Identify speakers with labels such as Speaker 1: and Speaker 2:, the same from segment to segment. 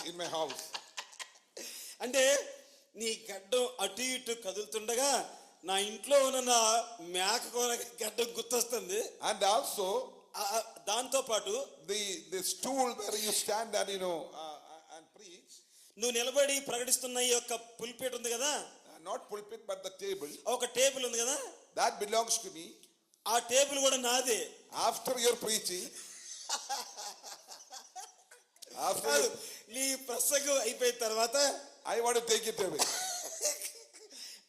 Speaker 1: in my house.
Speaker 2: అంటే నీ గడ్డం అటు ఇటు కదులుతుండగా నా ఇంట్లో ఉన్న నా మేక గడ్డం గుర్తొస్తుంది.
Speaker 1: And also
Speaker 2: దాంతో పాటు
Speaker 1: the stool where you stand and and preach.
Speaker 2: నువ్వు నిలబడి ప్రకటిస్తున్న ఈ యొక్క పుల్పిట్ ఉంది కదా,
Speaker 1: not pulpit but the table.
Speaker 2: ఒక టేబుల్ ఉంది కదా,
Speaker 1: that belongs to me.
Speaker 2: ఆ టేబుల్ కూడా నాదే.
Speaker 1: After your preaching,
Speaker 2: నీ ప్రసంగం అయిపోయిన తర్వాత
Speaker 1: I want to take it away.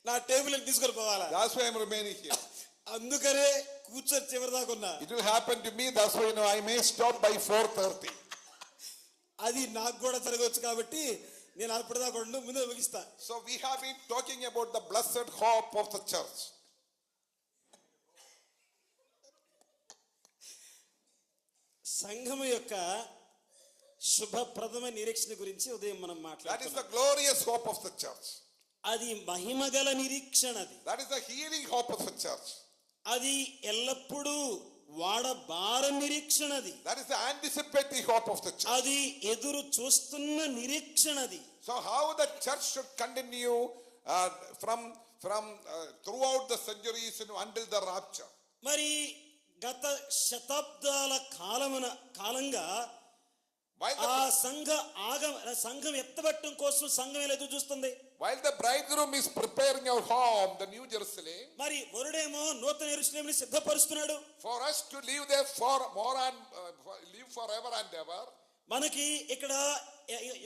Speaker 2: నా టేబుల్ తీసుకొని పోవాలా.
Speaker 1: That's why I'm remaining here.
Speaker 2: అందుకనే కూర్చొని చివరి దాకా ఉన్నా.
Speaker 1: It will happen to me. That's why I may stop by 4:30.
Speaker 2: అది నాకు కూడా జరగవచ్చు కాబట్టి నేను అప్పటిదాకా ముందు ముగిస్తా.
Speaker 1: So we have been talking about the blessed hope of the church.
Speaker 2: సంఘము యొక్క శుభప్రదమైన నిరీక్షణ గురించి ఉదయం మనం మాట్లాడుతున్నాం.
Speaker 1: That is the glorious hope of the church.
Speaker 2: అది మహిమగల నిరీక్షణ. అది
Speaker 1: That is the healing hope of the church.
Speaker 2: అది ఎల్లప్పుడూ వాడబార నిరీక్షణ. అది
Speaker 1: That is the anticipating hope of the church.
Speaker 2: అది ఎదురు చూస్తున్న నిరీక్షణ. అది
Speaker 1: So how the church should continue from throughout the centuries until the rapture.
Speaker 2: మరి గత శతాబ్దాల కాలంగా ఆ సంఘం ఎత్తబట్టం కోసం సంఘం ఎలా ఎదురు చూస్తుంది.
Speaker 1: While the bridegroom is preparing our home, the New Jerusalem,
Speaker 2: మరి వరుడేమో నూతన యెరూషలేముని సిద్ధపరుస్తున్నాడు.
Speaker 1: for us to live there for more and live forever and ever.
Speaker 2: మనకి ఇక్కడ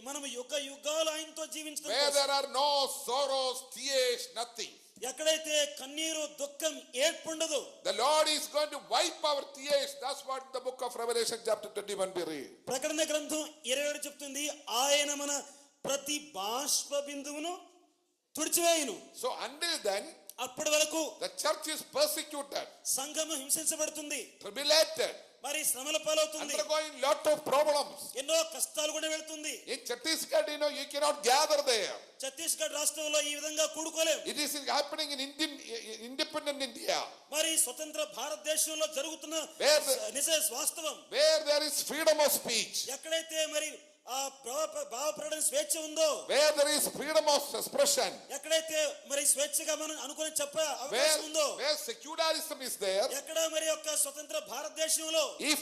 Speaker 2: మనం యుగాలు ఆయనతో జీవించడం.
Speaker 1: Where there are no sorrows, tears, nothing.
Speaker 2: ఎక్కడైతే కన్నీరు దుఃఖం ఏర్పడదు.
Speaker 1: The Lord is going to wipe our tears. That's what the book of Revelation chapter 21 we read.
Speaker 2: ప్రకటన గ్రంథం 27 చెప్తుంది, ఆయన మన ప్రతి బాష్ప బిందువును తుడిచివేయును.
Speaker 1: So until then,
Speaker 2: అప్పటి వరకు
Speaker 1: the church is persecuted,
Speaker 2: సంఘము హింసించబడుతుంది,
Speaker 1: tribulated,
Speaker 2: మరి శ్రమల పాలవుతుంది,
Speaker 1: undergoing lot of problems.
Speaker 2: ఎన్నో కష్టాలు కూడా వెళ్తుంది.
Speaker 1: In Chhattisgarh, you cannot gather there.
Speaker 2: Chhattisgarh రాష్ట్రంలో ఈ విధంగా కూడుకోలేము.
Speaker 1: It is happening in independent India.
Speaker 2: మరి స్వతంత్ర భారతదేశంలో జరుగుతున్న నిజ వాస్తవం.
Speaker 1: Where there is freedom of speech.
Speaker 2: ఎక్కడైతే మరి ఆ భావ ప్రకటన స్వేచ్ఛ ఉందో,
Speaker 1: where there is freedom of expression,
Speaker 2: ఎక్కడైతే మరి స్వేచ్ఛగా మనం అనుకుని చెప్పే అవకాశం ఉందో,
Speaker 1: where secularism is there,
Speaker 2: ఎక్కడ మరి యొక్క స్వతంత్ర భారతదేశంలో
Speaker 1: if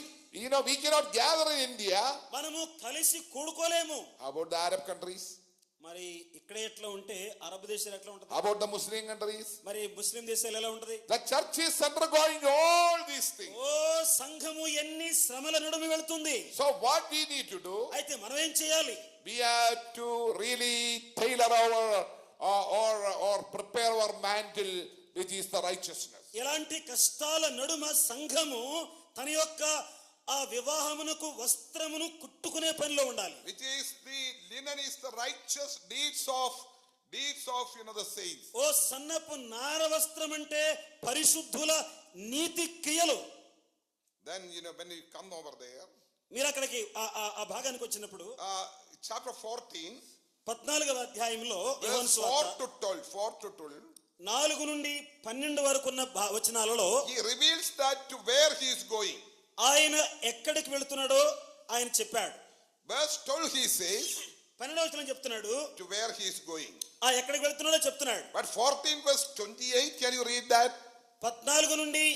Speaker 1: we cannot gather in India,
Speaker 2: మనము కలిసి కూడుకోలేము.
Speaker 1: how about the Arab countries?
Speaker 2: మరి ఇక్కడ ఎట్లా ఉంటే అరబ్ దేశాలు ఎట్లా ఉంటది?
Speaker 1: How about the Muslim countries?
Speaker 2: మరి ముస్లిం దేశాలు ఎలా ఉంటది?
Speaker 1: The church is undergoing all these things.
Speaker 2: ఓ సంఘము ఎన్ని శ్రమల నడుమ వెళ్తుంది.
Speaker 1: So what we need to do,
Speaker 2: అయితే మనం ఏం చేయాలి?
Speaker 1: we have to really tailor or prepare our mantle, which is the righteousness.
Speaker 2: ఎలాంటి కష్టాల నడుమ సంఘము తన యొక్క ఆ వివాహమునకు వస్త్రమును కుట్టుకునే పనిలో ఉండాలి.
Speaker 1: Which is the linen is the righteous deeds of the saints.
Speaker 2: ఓ సన్నపు నార వస్త్రం అంటే పరిశుద్ధుల నీతి క్రియలు.
Speaker 1: Then when you come over there,
Speaker 2: మీరు అక్కడికి ఆ భాగానికి వచ్చినప్పుడు
Speaker 1: chapter 14
Speaker 2: 14వ అధ్యాయంలో యోహాను
Speaker 1: 4 to 12
Speaker 2: 4 నుండి 12 వరకు ఉన్న వచనాలలో
Speaker 1: he reveals that to where he is going.
Speaker 2: ఆయన ఎక్కడికి వెళ్తున్నాడో ఆయన చెప్పాడు.
Speaker 1: Verse 12 he says,
Speaker 2: 12వ వచనం చెప్తున్నాడు
Speaker 1: to where he is going.
Speaker 2: ఆ ఎక్కడికి వెళ్తున్నాడో చెప్తున్నాడు.
Speaker 1: But 14 verse 28, can you read that?
Speaker 2: 14 నుండి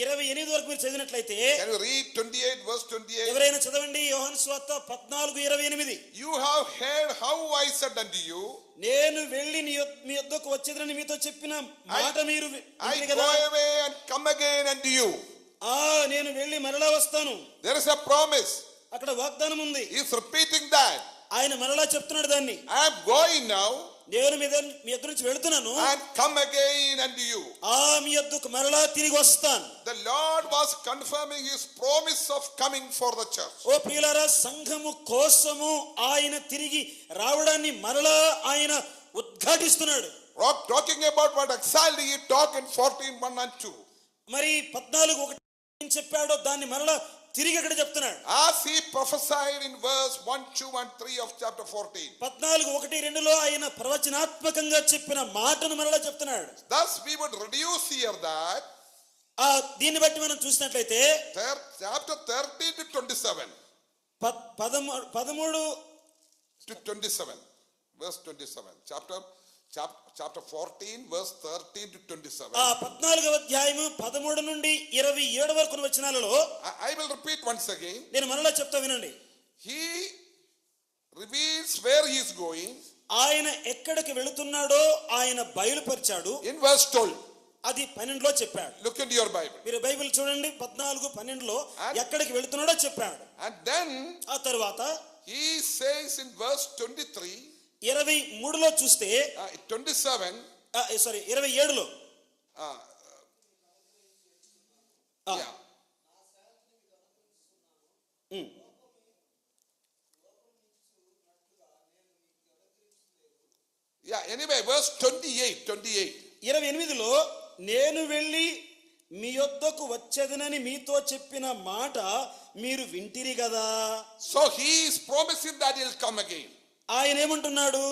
Speaker 2: 28 వరకు మీరు చదివినట్లయితే,
Speaker 1: can you read 28 verse 28?
Speaker 2: ఎవరైనా చదవండి యోహాను సువార్త 14:28.
Speaker 1: You have heard how I said unto you,
Speaker 2: నేను వెళ్ళి మీ యొద్దకు వచ్చేదని మీతో చెప్పిన మాట మీరు
Speaker 1: I go away and come again unto you.
Speaker 2: నేను వెళ్ళి మరలా వస్తాను.
Speaker 1: There is a promise.
Speaker 2: అక్కడ వాగ్దానం ఉంది.
Speaker 1: He is repeating that.
Speaker 2: ఆయన మరలా చెప్తున్నాడు దాన్ని.
Speaker 1: I am going now.
Speaker 2: నేను మీ యొద్ద నుంచి వెళ్తున్నాను.
Speaker 1: And come again unto you.
Speaker 2: మీ యొద్దకు మరలా తిరిగి వస్తాను.
Speaker 1: The Lord was confirming his promise of coming for the church.
Speaker 2: ఓ ప్రియులారా, సంఘము కోసము ఆయన తిరిగి రావడాన్ని మరలా ఆయన ఉద్ఘాటిస్తున్నాడు.
Speaker 1: Talking about what exactly he talked in 14:1 and 2.
Speaker 2: మరి 14:1 ఏం చెప్పాడో దాన్ని మరలా తిరిగి ఇక్కడ చెప్తున్నాడు.
Speaker 1: As he prophesied in verse 1, 2 and 3 of chapter 14.
Speaker 2: 14:1-2లో ఆయన ప్రవచనాత్మకంగా చెప్పిన మాటను మరలా చెప్తున్నాడు.
Speaker 1: Thus we would reduce here that
Speaker 2: దీన్ని బట్టి మనం చూసినట్లయితే
Speaker 1: chapter 13 to 27.
Speaker 2: 13
Speaker 1: to 27. Verse 27. Chapter 14, verse 13 to 27.
Speaker 2: ఆ 14వ అధ్యాయము 13 నుండి 27 వరకు వచనాలలో
Speaker 1: I will repeat once again.
Speaker 2: నేను మరలా చెప్తా వినండి.
Speaker 1: He reveals where he is going.
Speaker 2: ఆయన ఎక్కడికి వెళుతున్నాడో ఆయన బయలుపరిచాడు.
Speaker 1: In verse 12.
Speaker 2: అది 12లో చెప్పాడు.
Speaker 1: Look into your Bible.
Speaker 2: మీరు బైబిల్ చూడండి 14:12లో ఎక్కడికి వెళుతున్నాడో చెప్పాడు.
Speaker 1: And then
Speaker 2: ఆ తరువాత
Speaker 1: he says in verse 23.
Speaker 2: 23లో చూస్తే
Speaker 1: 27.
Speaker 2: 27లో
Speaker 1: Yeah. Yeah, anyway, verse 28.
Speaker 2: 28లో నేను వెళ్ళి మీ యొద్దకు వచ్చేదనని మీతో చెప్పిన మాట మీరు వింటిరి కదా.
Speaker 1: So he is promising that he'll come again.
Speaker 2: ఆయన ఏమంటున్నాడు,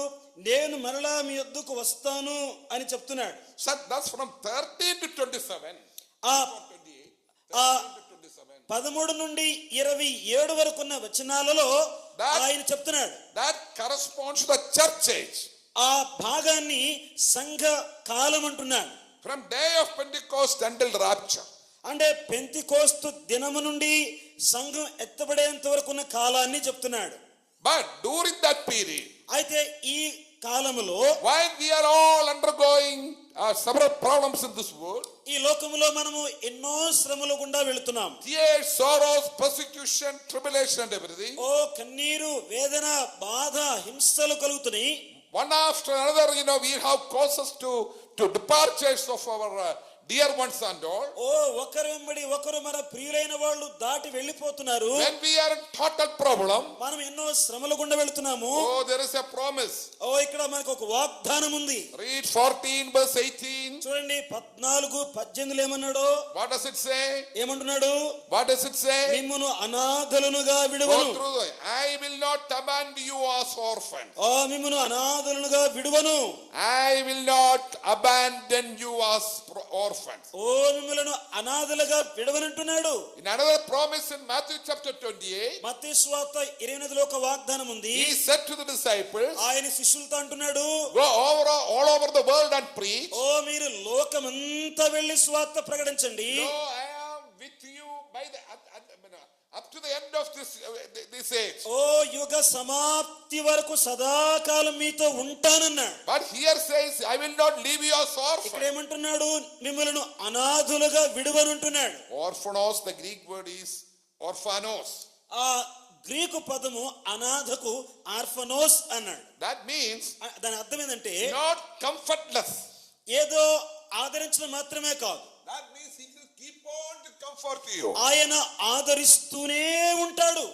Speaker 2: నేను మరలా మీ యొద్దకు వస్తాను అని చెప్తున్నాడు.
Speaker 1: So that's from 13 to 27.
Speaker 2: ఆ
Speaker 1: 27.
Speaker 2: 13 నుండి 27 వరకు ఉన్న వచనాలలో ఆయన చెప్తున్నాడు.
Speaker 1: That corresponds to the church age.
Speaker 2: ఆ భాగాన్ని సంఘ కాలం అంటున్నాడు.
Speaker 1: From day of Pentecost until rapture.
Speaker 2: అంటే పెంతెకోస్తు దినము నుండి సంఘం ఎత్తబడేంత వరకు ఉన్న కాలాన్ని చెప్తున్నాడు.
Speaker 1: But during that period,
Speaker 2: అయితే ఈ కాలములో
Speaker 1: while we are all undergoing several problems in this world,
Speaker 2: ఈ లోకములో మనము ఎన్నో శ్రమల గుండా వెళుతున్నాం.
Speaker 1: tears, sorrows, persecution, tribulation and everything.
Speaker 2: ఓ కన్నీరు, వేదన, బాధ, హింసలు కలుగుతున్నాయి.
Speaker 1: One after another, we have causes to departures of our dear ones and all.
Speaker 2: ఓ ఒకరు వెంబడి ఒకరు మన ప్రియులైన వాళ్ళు దాటి వెళ్ళిపోతున్నారు.
Speaker 1: When we are in total problem,
Speaker 2: మనం ఎన్నో శ్రమల గుండా వెళుతున్నాము.
Speaker 1: oh, there is a promise.
Speaker 2: ఓ ఇక్కడ మనకు ఒక వాగ్దానం ఉంది.
Speaker 1: Read 14 verse 18.
Speaker 2: చూడండి 14:18 ఏమన్నాడు.
Speaker 1: What does it say?
Speaker 2: ఏమంటున్నాడు?
Speaker 1: What does it say?
Speaker 2: మిమ్మును అనాథలునుగా విడువను.
Speaker 1: Go through it. I will not abandon you as orphans.
Speaker 2: ఓ మిమ్మును అనాథలునుగా విడువను.
Speaker 1: I will not abandon you as orphans.
Speaker 2: ఓ మిమ్ములను అనాథలుగా విడవనంటున్నాడు.
Speaker 1: In another promise in Matthew chapter 28,
Speaker 2: మత్తయి సువార్త 28లో ఒక వాగ్దానం ఉంది.
Speaker 1: he said to the disciples,
Speaker 2: ఆయన శిష్యులతో అంటున్నాడు,
Speaker 1: go all over the world and preach.
Speaker 2: ఓ మీరు లోకమంతా వెళ్ళి సువార్త ప్రకటించండి.
Speaker 1: No, I am with you by the up to the end of this age.
Speaker 2: ఓ యుగ సమాప్తి వరకు సదాకాలం మీతో ఉంటానన్నాడు.
Speaker 1: But here says, I will not leave you as orphans.
Speaker 2: ఇక్కడ ఏమంటున్నాడు? మిమ్మల్ని అనాథులుగా విడువనంటున్నాడు.
Speaker 1: Orphanos, the Greek word is orphanos.
Speaker 2: ఆ గ్రీకు పదము అనాథకు ఆర్ఫనోస్ అన్నాడు.
Speaker 1: That means
Speaker 2: దాని అర్థం ఏంటంటే
Speaker 1: not comfortless.
Speaker 2: ఏదో ఆదరించడం మాత్రమే కాదు.
Speaker 1: That means he will keep on to comfort you.
Speaker 2: ఆయన ఆదరిస్తూనే ఉంటాడు.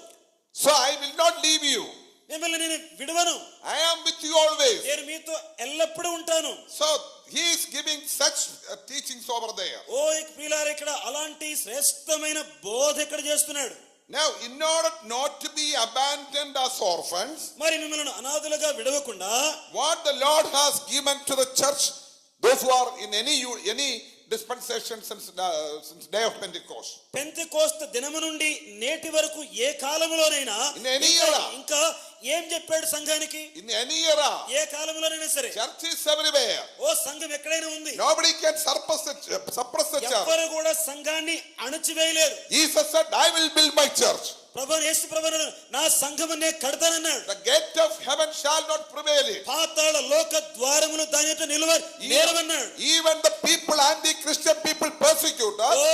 Speaker 1: So I will not leave you.
Speaker 2: మిమ్మల్ని నేను విడువను.
Speaker 1: I am with you always.
Speaker 2: నేను మీతో ఎల్లప్పుడూ ఉంటాను.
Speaker 1: So he is giving such teachings over there.
Speaker 2: ఓ ప్రియులారా, ఇక్కడ అలాంటి శ్రేష్టమైన బోధ ఇక్కడ చేస్తున్నాడు.
Speaker 1: Now, in order not to be abandoned as orphans,
Speaker 2: మరి మిమ్మల్ని అనాథలుగా విడవకుండా
Speaker 1: what the Lord has given to the church, those who are in any dispensation since day of Pentecost.
Speaker 2: Pentecost దినము నుండి నేటి వరకు ఏ కాలములోనైనా
Speaker 1: In any era.
Speaker 2: ఇంకా ఏం చెప్పాడు సంఘానికి?
Speaker 1: In any era.
Speaker 2: ఏ కాలములోనైనా సరే
Speaker 1: Church is everywhere.
Speaker 2: ఓ సంఘం ఎక్కడైనా ఉంది.
Speaker 1: Nobody can suppress the church.
Speaker 2: ఎవ్వరు కూడా సంఘాన్ని అణచివేయలేరు.
Speaker 1: Jesus said, I will build my church.
Speaker 2: యేసు ప్రభువు నా సంఘమునే కడతానన్నాడు.
Speaker 1: The gate of heaven shall not prevail it.
Speaker 2: పాతాళ లోక ద్వారములు దాని ఎదుట నిలవనేరవన్నాడు.
Speaker 1: Even the people, anti-Christian people persecute us.
Speaker 2: ఓ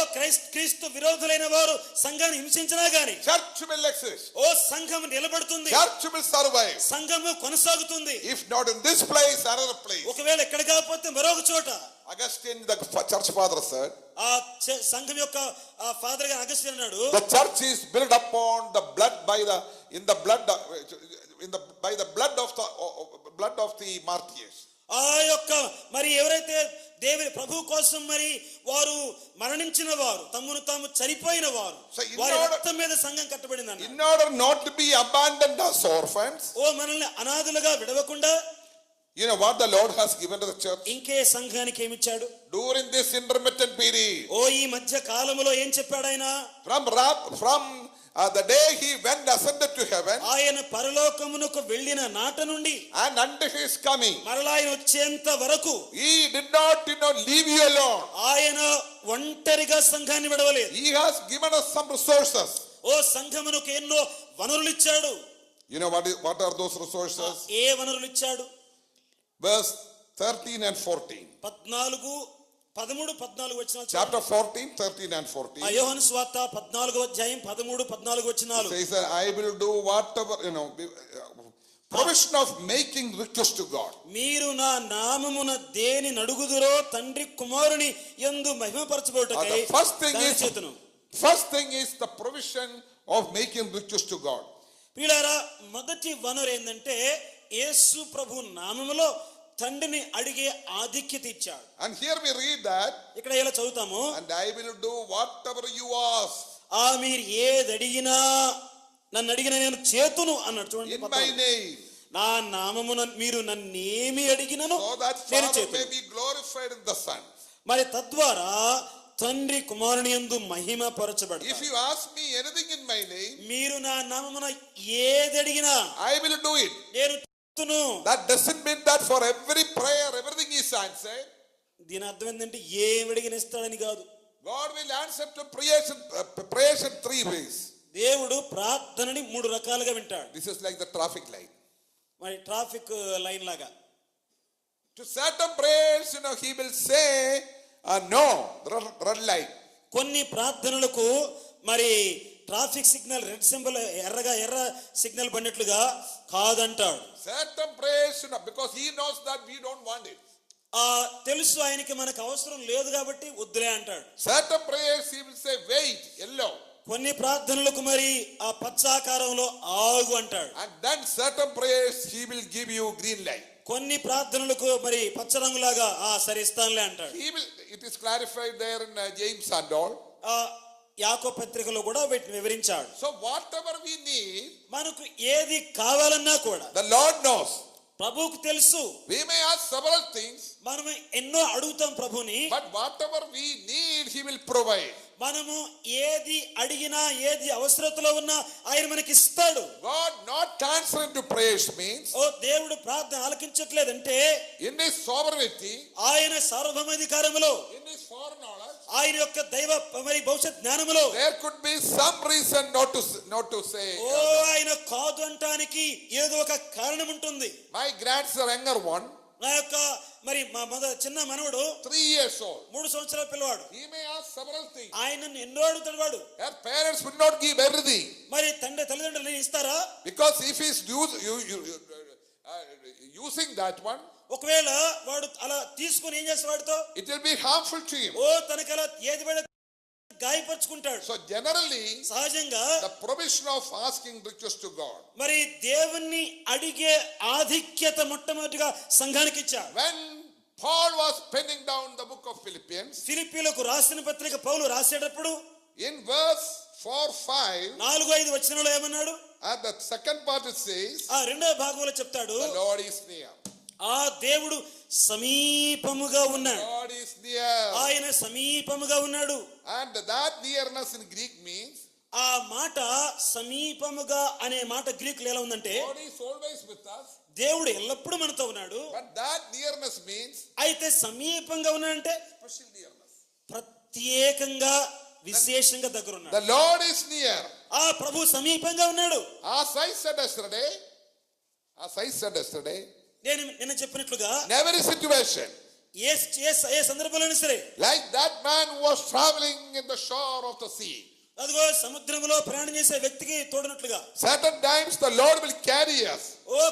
Speaker 2: క్రీస్తు విరోధులైన వారు సంఘాన్ని హింసించినా గాని
Speaker 1: Church will exist.
Speaker 2: ఓ సంఘం నిలబడుతుంది.
Speaker 1: Church will survive.
Speaker 2: సంఘము కొనసాగుతుంది.
Speaker 1: If not in this place, another place.
Speaker 2: ఒకవేళ ఎక్కడ కాకపోతే మరొక చోట.
Speaker 1: Augustine, the church father, said,
Speaker 2: ఆ సంఘం యొక్క ఫాదర్ గా అగస్టిన్ అన్నాడు,
Speaker 1: the church is built upon the blood by the blood of the martyrs.
Speaker 2: ఆ యొక్క మరి ఎవరైతే దేవుని ప్రభు కోసం మరి వారు మరణించిన వారు, తమ్మును తాము చనిపోయిన వారు, వారి రక్తం మీద సంఘం కట్టబడింది అన్న.
Speaker 1: In order not to be abandoned as orphans,
Speaker 2: ఓ మనల్ని అనాథలుగా విడవకుండా,
Speaker 1: you know what the Lord has given to the church?
Speaker 2: ఇంకే సంఘానికి ఏమిచ్చాడు?
Speaker 1: During this intermittent period,
Speaker 2: ఓ ఈ మధ్య కాలములో ఏం చెప్పాడు ఆయన?
Speaker 1: from the day he went ascended to heaven,
Speaker 2: ఆయన పరలోకమునకు వెళ్ళిన నాట నుండి
Speaker 1: and unto his coming,
Speaker 2: మరలా ఆయన వచ్చేంత వరకు
Speaker 1: he did not leave you alone.
Speaker 2: ఆయన ఒంటరిగా సంఘాన్ని విడవలేదు.
Speaker 1: He has given us some resources.
Speaker 2: ఓ సంఘమునకు ఎన్నో వనరులు ఇచ్చాడు.
Speaker 1: You know what are those resources?
Speaker 2: ఏ వనరులు ఇచ్చాడు?
Speaker 1: Verse 13 and 14.
Speaker 2: 13-14 వచనాలు.
Speaker 1: Chapter 14, 13 and 14.
Speaker 2: ఆ యోహాను సువార్త 14వ అధ్యాయం 13-14 వచనాలు.
Speaker 1: Says that I will do whatever, provision of making riches to God.
Speaker 2: మీరు నా నామమున దేని నడుగుదురో తండ్రి కుమారుని యందు మహిమపరచబడుటకై
Speaker 1: The first thing is the provision of making riches to God.
Speaker 2: ప్రియులారా, మొదటి వనరు ఏంటంటే యేసు ప్రభు నామములో తండ్రిని అడిగే ఆధిక్యత ఇచ్చాడు.
Speaker 1: And here we read that,
Speaker 2: ఇక్కడ ఇలా చదువుతాము,
Speaker 1: and I will do whatever you ask.
Speaker 2: మీరు ఏది అడిగినా నన్ను అడిగిన నేను చేతును అన్నాడు. చూడండి,
Speaker 1: in my name,
Speaker 2: నా నామమున మీరు నన్నేమి అడిగినను
Speaker 1: so that
Speaker 2: నేను
Speaker 1: Father
Speaker 2: చేతును.
Speaker 1: may be glorified in the Son.
Speaker 2: మరి తద్వారా తండ్రి కుమారుని యందు మహిమ పరచబడతాడు.
Speaker 1: If you ask me anything in my name,
Speaker 2: మీరు నా నామమున ఏది అడిగినా
Speaker 1: I will do it.
Speaker 2: నేను చేతును.
Speaker 1: That doesn't mean that for every prayer everything is answered.
Speaker 2: దీని అర్థం ఏంటంటే ఏమి అడిగిన ఇస్తాడని కాదు.
Speaker 1: God will answer to prayers in three ways.
Speaker 2: దేవుడు ప్రార్థనని 3 రకాలుగా వింటాడు.
Speaker 1: This is like the traffic light.
Speaker 2: మరి ట్రాఫిక్ లైన్ లాగా.
Speaker 1: To certain prayers, he will say, no, red light.
Speaker 2: కొన్ని ప్రార్థనలకు మరి ట్రాఫిక్ సిగ్నల్ రెడ్ సింబల్ ఎర్ర signal పడినట్లుగా కాదంటాడు.
Speaker 1: Certain prayers, because he knows that we don't want it.
Speaker 2: తెలుసు ఆయనకి మనకు అవసరం లేదు కాబట్టి వద్దులే అంటాడు.
Speaker 1: Certain prayers he will say wait, yellow.
Speaker 2: కొన్ని ప్రార్థనలకు మరి ఆ పచ్చాకారంలో ఆగు అంటాడు.
Speaker 1: And then certain prayers he will give you green light.
Speaker 2: కొన్ని ప్రార్థనలకు మరి పచ్చ రంగులాగా సరే ఇస్తానులే అంటాడు.
Speaker 1: It is clarified there in James and all.
Speaker 2: యాకోబు పత్రికలో కూడా వీటిని వివరించాడు.
Speaker 1: So whatever we need,
Speaker 2: మనకు ఏది కావాలన్నా కూడా
Speaker 1: the Lord knows.
Speaker 2: ప్రభువుకు తెలుసు.
Speaker 1: We may ask several things,
Speaker 2: మనం ఎన్నో అడుగుతాం ప్రభుని,
Speaker 1: but whatever we need he will provide.
Speaker 2: మనము ఏది అడిగినా ఏది అవసరతలో ఉన్నా ఆయన మనకి ఇస్తాడు.
Speaker 1: God not answering to prayers means,
Speaker 2: దేవుడు ప్రార్థన ఆలకించట్లేదంటే
Speaker 1: in his sovereignty,
Speaker 2: ఆయన సార్వభౌమాధికారములో,
Speaker 1: in his foreknowledge,
Speaker 2: ఆయన యొక్క దైవ మరి భవిష్యత్ జ్ఞానములో
Speaker 1: there could be some reason not to say.
Speaker 2: ఆయన కాదు అంటానికి ఏదో ఒక కారణం ఉంటుంది.
Speaker 1: My grandson, younger one,
Speaker 2: నా యొక్క మరి మా చిన్న మనవడు
Speaker 1: 3 years old,
Speaker 2: 3 సంవత్సరాల పిల్లవాడు.
Speaker 1: he may ask several things.
Speaker 2: ఆయన ఎన్నో అడుగుతాడు వాడు.
Speaker 1: Her parents would not give everything.
Speaker 2: మరి తల్లిదండ్రులు ఇస్తారా?
Speaker 1: Because if he's using that one,
Speaker 2: ఒకవేళ వాడు అలా తీసుకుని ఏం చేస్తాడు వాడితో?
Speaker 1: it will be harmful to him.
Speaker 2: తనకి అలా ఏది పడే గాయపరుచుకుంటాడు.
Speaker 1: So generally,
Speaker 2: సహజంగా
Speaker 1: the provision of asking riches to God,
Speaker 2: మరి దేవుణ్ణి అడిగే ఆధిక్యత మొట్టమొదటిగా సంఘానికి ఇచ్చాడు.
Speaker 1: when Paul was penning down the book of Philippians,
Speaker 2: ఫిలిప్పీలకు రాసిన పత్రిక పౌలు రాసేటప్పుడు
Speaker 1: in verse 4-5,
Speaker 2: 4-5 వచనంలో ఏమన్నాడు?
Speaker 1: at the second part it says,
Speaker 2: రెండవ భాగంలో చెప్తాడు,
Speaker 1: the Lord is near.
Speaker 2: దేవుడు సమీపముగా ఉన్నాడు.
Speaker 1: God is near.
Speaker 2: ఆయన సమీపముగా ఉన్నాడు.
Speaker 1: And that nearness in Greek means,
Speaker 2: ఆ మాట సమీపముగా అనే మాట గ్రీకులో ఎలా ఉందంటే,
Speaker 1: God is always with us.
Speaker 2: దేవుడు ఎల్లప్పుడూ మనతో ఉన్నాడు.
Speaker 1: But that nearness means,
Speaker 2: అయితే సమీపంగా ఉన్నాడంటే
Speaker 1: special nearness.
Speaker 2: ప్రత్యేకంగా విశేషంగా దగ్గర ఉన్నాడు.
Speaker 1: The Lord is near.
Speaker 2: ప్రభు సమీపంగా ఉన్నాడు.
Speaker 1: As I said yesterday,
Speaker 2: నేను నిన్న చెప్పినట్లుగా
Speaker 1: in every situation,
Speaker 2: ఏ సందర్భంలోనే సరే,
Speaker 1: like that man who was traveling in the shore of the sea,
Speaker 2: అదిగో సముద్రంలో ప్రయాణం చేసే వ్యక్తికి తోడినట్లుగా,
Speaker 1: certain times the Lord will carry us.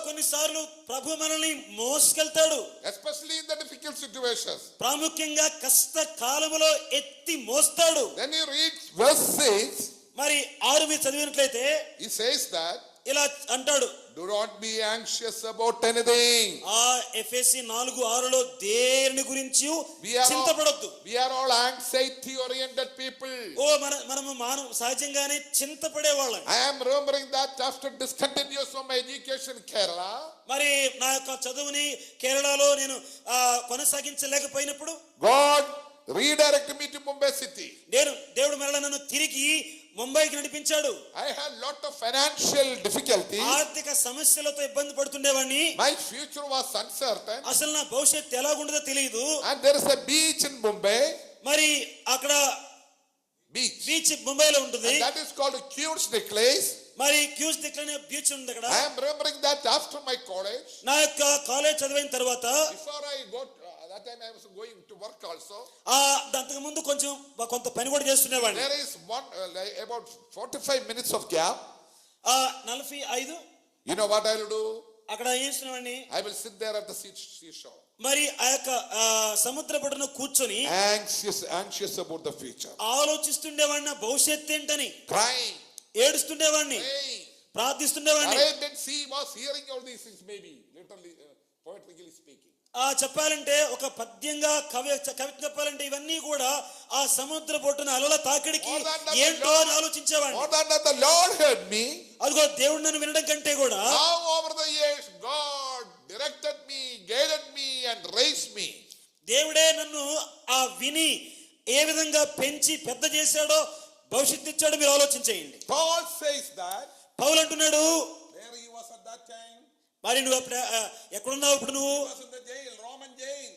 Speaker 2: కొన్నిసార్లు ప్రభు మనల్ని మోసుకెళ్తాడు.
Speaker 1: Especially in the difficult situations.
Speaker 2: ప్రాముఖ్యంగా కష్ట కాలములో ఎత్తి మోస్తాడు.
Speaker 1: Then you read verse 6.
Speaker 2: మరి 6 మీద చదివినట్లయితే
Speaker 1: he says that,
Speaker 2: ఇలా అంటాడు,
Speaker 1: do not be anxious about anything.
Speaker 2: ఎఫెసీ 4:6లో దేని గురించి చింతపడొద్దు.
Speaker 1: We are all anxiety oriented people.
Speaker 2: మనము సహజంగానే చింతపడే వాళ్ళం.
Speaker 1: I am remembering that after discontinuance of my education in Kerala,
Speaker 2: మరి నా యొక్క చదువుని కేరళలో నేను కొనసాగించలేకపోయినప్పుడు
Speaker 1: God redirected me to Mumbai city.
Speaker 2: దేవుడు మరలా నన్ను తిరిగి ముంబైకి నడిపించాడు.
Speaker 1: I had lot of financial difficulties.
Speaker 2: ఆర్థిక సమస్యలతో ఇబ్బంది పడుతుండేవాడిని.
Speaker 1: My future was uncertain.
Speaker 2: అసలు నా భవిష్యత్తు ఎలాగుండదో తెలియదు.
Speaker 1: And there is a beach in Mumbai.
Speaker 2: మరి అక్కడ బీచ్ ముంబైలో ఉంటుంది.
Speaker 1: And that is called Queen's Necklace.
Speaker 2: మరి క్యూస్ డిక్ అనే బీచ్ ఉంది అక్కడ.
Speaker 1: I am remembering that after my college.
Speaker 2: నా యొక్క కాలేజ్ చదివిన తర్వాత
Speaker 1: Before I got that time I was going to work also.
Speaker 2: అంతకు ముందు కొంత పని కూడా చేస్తుండేవాడిని.
Speaker 1: There is one about 45 minutes of gap.
Speaker 2: 45.
Speaker 1: You know what I will do?
Speaker 2: అక్కడ ఏం చేస్తున్నావాడిని?
Speaker 1: I will sit there at the seashore.
Speaker 2: మరి ఆ యొక్క సముద్ర పట్టున కూర్చొని
Speaker 1: anxious about the future.
Speaker 2: ఆలోచిస్తుండేవాడిని నా భవిష్యత్తు ఏంటని.
Speaker 1: Crying.
Speaker 2: ఏడుస్తుండేవాడిని, ప్రార్థిస్తుండేవాడిని.
Speaker 1: He was hearing all these things, maybe literally poetically speaking.
Speaker 2: చెప్పాలంటే ఒక పద్యంగా కవి చెప్పాలంటే ఇవన్నీ కూడా ఆ సముద్ర పొట్టున అలల తాకిడికి ఏంటో అని ఆలోచించేవాడిని.
Speaker 1: More than that, the Lord heard me.
Speaker 2: అదిగో దేవుడు నన్ను వినడం కంటే కూడా
Speaker 1: How over the years God directed me, guided me and raised me.
Speaker 2: దేవుడే నన్ను విని ఏ విధంగా పెంచి పెద్ద చేశాడో భవిష్యత్తు ఇచ్చాడో మీరు ఆలోచించేయండి.
Speaker 1: Paul says that.
Speaker 2: పౌలు అంటున్నాడు,
Speaker 1: where he was at that time.
Speaker 2: మరి నువ్వు ఎక్కడున్నావు ఇప్పుడు? నువ్వు
Speaker 1: Roman jail.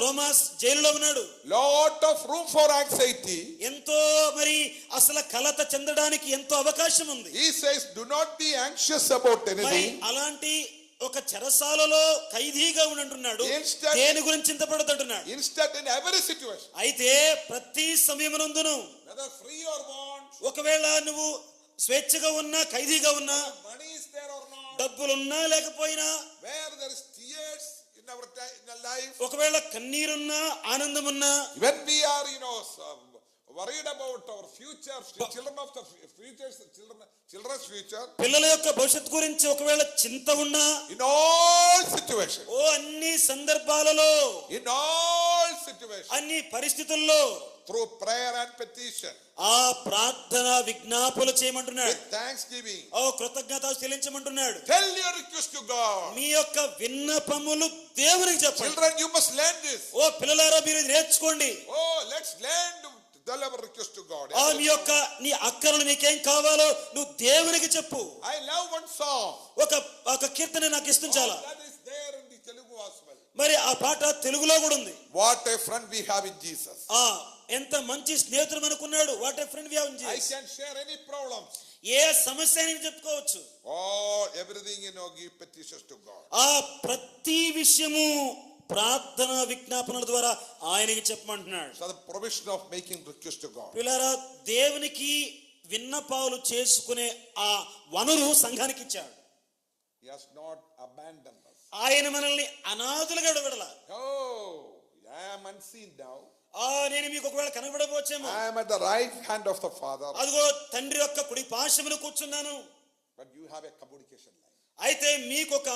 Speaker 2: రోమాస్ జైలులో ఉన్నాడు.
Speaker 1: Lot of room for anxiety.
Speaker 2: ఎంతో మరి అసలు కలత చెందడానికి ఎంతో అవకాశం ఉంది.
Speaker 1: He says do not be anxious about anything.
Speaker 2: అలాంటి ఒక చెరసాలలో ఖైదీగా ఉంటున్నాడు. దేని గురించి చింతపడదంటున్నాడు.
Speaker 1: Instead in every situation.
Speaker 2: అయితే ప్రతి సమయమునందును
Speaker 1: whether free or bond.
Speaker 2: ఒకవేళ నువ్వు స్వేచ్ఛగా ఉన్నా ఖైదీగా ఉన్నా,
Speaker 1: money is there or not,
Speaker 2: డబ్బులున్నా లేకపోయినా,
Speaker 1: where there is tears in our life,
Speaker 2: ఒకవేళ కన్నీరున్నా ఆనందమున్నా,
Speaker 1: when we are worried about our future, children of the future, children's future,
Speaker 2: పిల్లల యొక్క భవిష్యత్తు గురించి ఒకవేళ చింత ఉన్నా,
Speaker 1: in all situations,
Speaker 2: అన్ని సందర్భాలలో,
Speaker 1: in all situations,
Speaker 2: అన్ని పరిస్థితుల్లో
Speaker 1: through prayer and petition,
Speaker 2: ప్రార్థన విజ్ఞాపనలు చేయమంటున్నాడు.
Speaker 1: with thanksgiving,
Speaker 2: కృతజ్ఞతలు చెల్లించమంటున్నాడు.
Speaker 1: tell your request to God.
Speaker 2: మీ యొక్క విన్నపములు దేవునికి చెప్పండి.
Speaker 1: Children, you must learn this.
Speaker 2: పిల్లలారా మీరు నేర్చుకోండి.
Speaker 1: Let's learn to tell our request to God.
Speaker 2: మీ యొక్క నీ అక్కరలు నీకేం కావాలో నువ్వు దేవునికి చెప్పు.
Speaker 1: I love one song.
Speaker 2: ఒక కీర్తన నాకు ఇష్టం చాలా.
Speaker 1: That is there in the Telugu as well.
Speaker 2: మరి ఆ పాట తెలుగులో కూడా ఉంది.
Speaker 1: What a friend we have in Jesus.
Speaker 2: ఎంత మంచి స్నేహితుడు మనకున్నాడు. What a friend we have in Jesus.
Speaker 1: I can share any problems.
Speaker 2: ఏ సమస్య అయినా చెప్పుకోవచ్చు.
Speaker 1: Everything give petitions to God.
Speaker 2: ప్రతి విషయము ప్రార్థన విజ్ఞాపనల ద్వారా ఆయనకి చెప్పమంటున్నాడు.
Speaker 1: So the provision of making request to God.
Speaker 2: పిల్లరా దేవునికి విన్నపాలు చేసుకునే ఆ వనరు సంఘానికి ఇచ్చాడు.
Speaker 1: He has not abandoned us.
Speaker 2: ఆయన మనల్ని అనాథులుగా విడవడల.
Speaker 1: I am unseen now.
Speaker 2: నేను మీకు ఒకవేళ కనబడవచ్చేమో.
Speaker 1: I am at the right hand of the Father.
Speaker 2: అదిగో తండ్రి యొక్క కుడి పార్శ్వమున కూర్చున్నాను.
Speaker 1: But you have a communication line.
Speaker 2: అయితే మీకు ఒక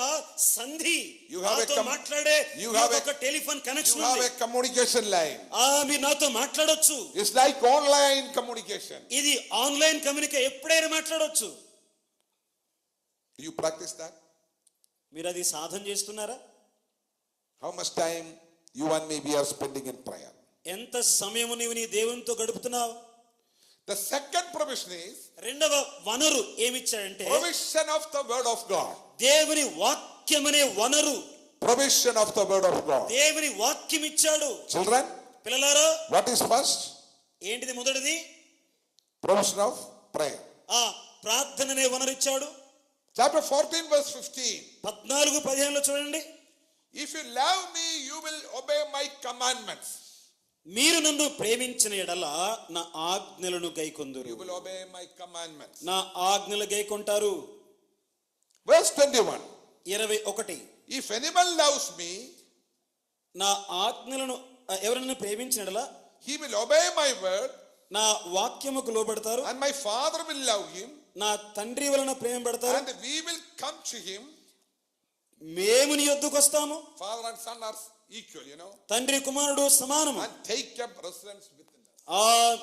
Speaker 2: సంధి, నాతో మాట్లాడే ఒక టెలిఫోన్ కనెక్షన్ ఉంది.
Speaker 1: You have a communication line.
Speaker 2: మీరు నాతో మాట్లాడొచ్చు.
Speaker 1: It's like online communication.
Speaker 2: ఇది ఆన్లైన్ కమ్యూనికేషన్, ఎప్పుడైనా మాట్లాడొచ్చు.
Speaker 1: Do you practice that?
Speaker 2: మీరు అది సాధన చేస్తున్నారా?
Speaker 1: How much time you and me we are spending in prayer?
Speaker 2: ఎంత సమయము నీవు నీ దేవునితో గడుపుతున్నావు?
Speaker 1: The second provision is,
Speaker 2: రెండవ వనరు ఏమిచ్చాడంటే
Speaker 1: provision of the word of God.
Speaker 2: దేవుని వాక్యమనే వనరు.
Speaker 1: Provision of the word of God.
Speaker 2: దేవుని వాక్యం ఇచ్చాడు.
Speaker 1: Children,
Speaker 2: పిల్లలారా,
Speaker 1: what is first?
Speaker 2: ఏంటిది మొదటిది?
Speaker 1: Provision of prayer.
Speaker 2: ప్రార్థననే వనరు ఇచ్చాడు.
Speaker 1: Chapter 14 verse 15.
Speaker 2: 14:15 చూడండి.
Speaker 1: If you love me, you will obey my commandments.
Speaker 2: మీరు నన్ను ప్రేమించిన ఎడల నా ఆజ్ఞలను గైకొందురు.
Speaker 1: You will obey my commandments.
Speaker 2: నా ఆజ్ఞలు గైకొంటారు.
Speaker 1: Verse 21.
Speaker 2: 21.
Speaker 1: If anyone loves me,
Speaker 2: నా ఆజ్ఞలను ఎవరైనా ప్రేమించిన ఎడల
Speaker 1: he will obey my word.
Speaker 2: నా వాక్యముకు లోబడతారు.
Speaker 1: And my Father will love him.
Speaker 2: నా తండ్రి వలన ప్రేమ పడతారు.
Speaker 1: And we will come to him.
Speaker 2: మేము నీ యొద్దకు వస్తాము.
Speaker 1: Father and son are equal,
Speaker 2: తండ్రి కుమారుడు సమానము.
Speaker 1: And take up residence within us.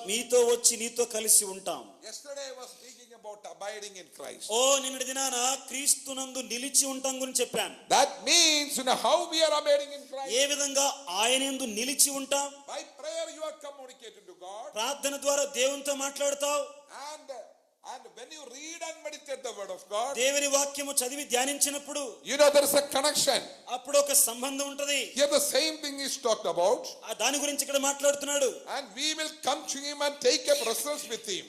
Speaker 2: మీతో వచ్చి నీతో కలిసి ఉంటాం.
Speaker 1: Yesterday I was speaking about abiding in Christ.
Speaker 2: నిన్నటి దినాన క్రీస్తునందు నిలిచి ఉంటాం గురించి చెప్పాను.
Speaker 1: That means how we are abiding in Christ.
Speaker 2: ఏ విధంగా ఆయనందు నిలిచి ఉంటాం?
Speaker 1: By prayer you are communicating to God.
Speaker 2: ప్రార్థన ద్వారా దేవునితో మాట్లాడతావు.
Speaker 1: And when you read and meditate the word of God,
Speaker 2: దేవుని వాక్యము చదివి ధ్యానించినప్పుడు
Speaker 1: there is a connection.
Speaker 2: అప్పుడు ఒక సంబంధం ఉంటది.
Speaker 1: Here the same thing is talked about.
Speaker 2: దాని గురించి ఇక్కడ మాట్లాడుతున్నాడు.
Speaker 1: And we will come to him and take up residence with him.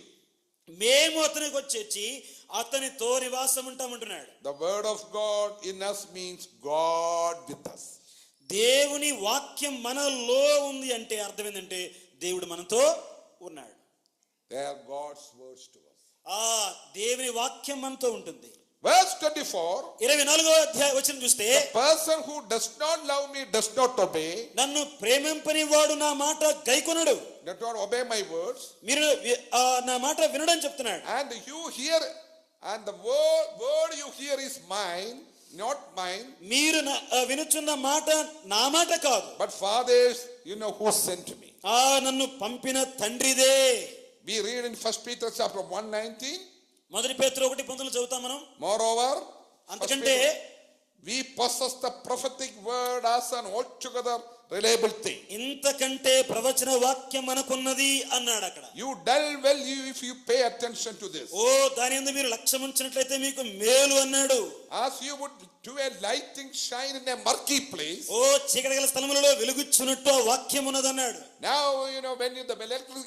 Speaker 2: మేము అతనికి వచ్చేసి అతనితో నివాసం ఉంటామంటున్నాడు.
Speaker 1: The word of God in us means God with us.
Speaker 2: దేవుని వాక్యం మనలో ఉంది అంటే అర్థం ఏంటంటే దేవుడు మనతో ఉన్నాడు.
Speaker 1: They are God's words to us.
Speaker 2: దేవుని వాక్యం మనతో ఉంటుంది.
Speaker 1: Verse 24.
Speaker 2: 24వ అధ్యాయం వచనం చూస్తే,
Speaker 1: the person who does not love me does not obey.
Speaker 2: నన్ను ప్రేమింపని వాడు నా మాట గైకొనడు.
Speaker 1: Does not obey my words.
Speaker 2: మీరు నా మాట వినడని చెప్తున్నాడు.
Speaker 1: And you hear, and the word you hear is mine, not mine.
Speaker 2: మీరు వినుచున్న మాట నా మాట కాదు.
Speaker 1: But Father's, who sent me.
Speaker 2: నన్ను పంపిన తండ్రిదే.
Speaker 1: We read in 1 Peter chapter 1:19.
Speaker 2: మొదటి పేతురు 1:19 చదువుతాం మనం.
Speaker 1: Moreover,
Speaker 2: అంతకంటే
Speaker 1: we possess the prophetic word as an altogether reliable thing.
Speaker 2: ఇంతకంటే ప్రవచన వాక్యం మనకున్నది అన్నాడు అక్కడ.
Speaker 1: You dwell well if you pay attention to this.
Speaker 2: దాని యందు మీరు లక్ష్యం ఉంచినట్లయితే మీకు మేలు అన్నాడు.
Speaker 1: As you would do a lighting shine in a murky place.
Speaker 2: చీకటి గల స్థలములలో వెలుగుచున్నట్టు వాక్యం ఉన్నది అన్నాడు.
Speaker 1: Now when the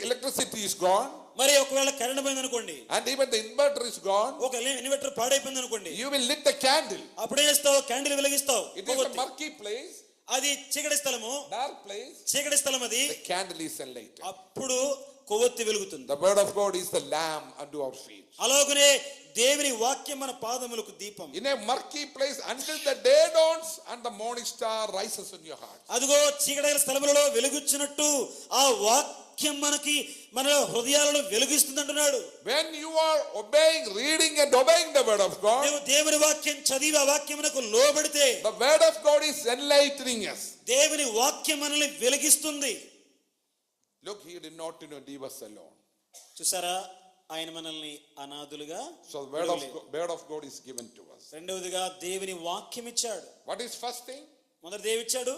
Speaker 1: electricity is gone.
Speaker 2: మరి ఒకవేళ కరెంట్ పోయింది అనుకోండి.
Speaker 1: And even the inverter is gone.
Speaker 2: ఒక ఇన్వర్టర్ పాడైపోయింది అనుకోండి.
Speaker 1: You will lit the candle.
Speaker 2: అప్పుడే చేస్తావు, candle వెలిగిస్తావు.
Speaker 1: It is a murky place.
Speaker 2: అది చీకటి స్థలము,
Speaker 1: dark place.
Speaker 2: చీకటి స్థలం అది.
Speaker 1: The candle is enlightened.
Speaker 2: అప్పుడు కొవ్వొత్తి వెలుగుతుంది.
Speaker 1: The word of God is the lamp unto our feet.
Speaker 2: అలాగనే దేవుని వాక్యం మన పాదములకు దీపం.
Speaker 1: In a murky place until the day dawns and the morning star rises in your heart.
Speaker 2: అదిగో చీకటి స్థలములలో వెలుగుచున్నట్టు ఆ వాక్యం మన హృదయాలను వెలిగిస్తుంది అంటున్నాడు.
Speaker 1: When you are reading and obeying the word of God,
Speaker 2: దేవుని వాక్యం చదివి ఆ వాక్యమునకు లోబడితే
Speaker 1: the word of God is enlightening us.
Speaker 2: దేవుని వాక్యం మనల్ని వెలిగిస్తుంది.
Speaker 1: Look, he did not leave us alone.
Speaker 2: చూసారా, ఆయన మనల్ని అనాథులుగా.
Speaker 1: So the word of God is given to us.
Speaker 2: రెండవదిగా దేవుని వాక్యం ఇచ్చాడు.
Speaker 1: What is first thing?
Speaker 2: మొదటి దేవుడు ఇచ్చాడు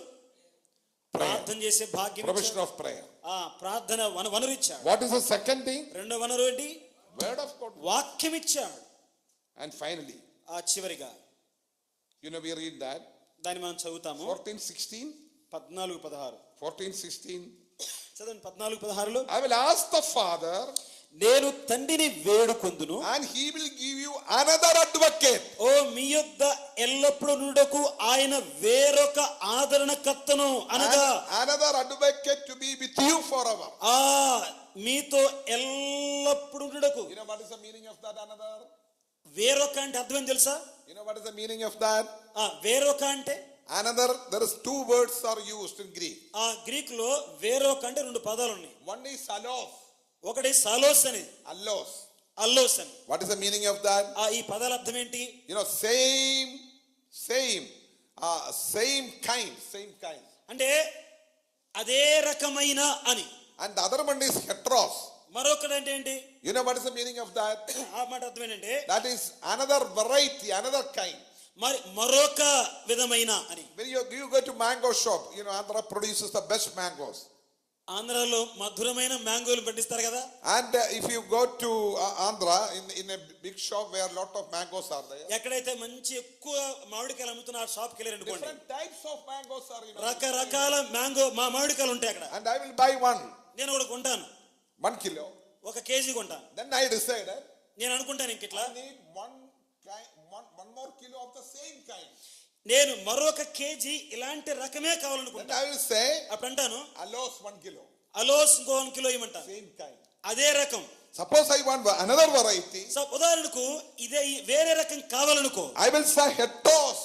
Speaker 2: ప్రార్థన చేసే భాగ్యం.
Speaker 1: Provision of prayer.
Speaker 2: ప్రార్థన వనరు ఇచ్చాడు.
Speaker 1: What is the second thing?
Speaker 2: రెండవ వనరు ఏంటి?
Speaker 1: Word of God.
Speaker 2: వాక్యం ఇచ్చాడు.
Speaker 1: And finally,
Speaker 2: చివరిగా
Speaker 1: we read that.
Speaker 2: దాన్ని మనం చదువుతాము.
Speaker 1: 14:16.
Speaker 2: 14:16.
Speaker 1: 14:16.
Speaker 2: చదవండి. 14:16లో,
Speaker 1: I will ask the Father,
Speaker 2: నేను తండ్రిని వేడుకొందును,
Speaker 1: and he will give you another advocate.
Speaker 2: మీ యొద్ద ఎల్లప్పుడూ నుండుటకు ఆయన వేరొక ఆదరణకర్తను, అనగా
Speaker 1: another advocate to be with you forever.
Speaker 2: మీతో ఎల్లప్పుడూ నుండుటకు.
Speaker 1: What is the meaning of that another?
Speaker 2: వేరొక అంటే అర్థం ఏం తెలుసా?
Speaker 1: What is the meaning of that?
Speaker 2: వేరొక అంటే
Speaker 1: another, there is two words are used in Greek.
Speaker 2: Greek లో వేరొక అంటే రెండు పదాలు ఉన్నాయి.
Speaker 1: One is alos.
Speaker 2: ఒకటి సాలోస్ అని. అల్లోస్ అని.
Speaker 1: What is the meaning of that?
Speaker 2: ఈ పదాల అర్థం ఏంటి?
Speaker 1: same kind.
Speaker 2: అంటే అదే రకమైన అని.
Speaker 1: And the other one is heteros.
Speaker 2: మరొకటి అంటే ఏంటి?
Speaker 1: What is the meaning of that?
Speaker 2: ఆ మాట అర్థం ఏంటంటే
Speaker 1: that is another variety, another kind.
Speaker 2: మరి మరొక విధమైన అని.
Speaker 1: When you go to mango shop, Andhra produces the best mangoes.
Speaker 2: ఆంధ్రాలో మధురమైన మ్యాంగోలు పండిస్తారు కదా.
Speaker 1: And if you go to Andhra in a big shop where lot of mangoes are there.
Speaker 2: ఎక్కడైతే మంచి ఎక్కువ మామిడికాయలు అమ్ముతున్న ఆ షాప్ కి వెళ్ళారు అనుకోండి.
Speaker 1: Different types of mangoes are.
Speaker 2: రకరకాల మామిడికాయలు ఉంటాయి అక్కడ.
Speaker 1: And I will buy one.
Speaker 2: నేను కూడా కొంటాను.
Speaker 1: 1 kilo.
Speaker 2: 1 కేజీ కొంటాను.
Speaker 1: Then I decided.
Speaker 2: నేను అనుకుంటాను ఇంకిట్లా.
Speaker 1: I need one more kilo of the same kind.
Speaker 2: నేను మరొక కేజీ ఇలాంటి రకమే కావాలనుకుంటా.
Speaker 1: I will say,
Speaker 2: అప్పుడు అంటాను,
Speaker 1: alos 1 kilo.
Speaker 2: అలోస్ ఇంకో 1 కిలో ఇవ్వమంటా.
Speaker 1: Same kind.
Speaker 2: అదే రకం.
Speaker 1: Suppose I want another variety.
Speaker 2: So ఉదాహరణకు ఇదే వేరే రకం కావాలనుకో.
Speaker 1: I will say heteros,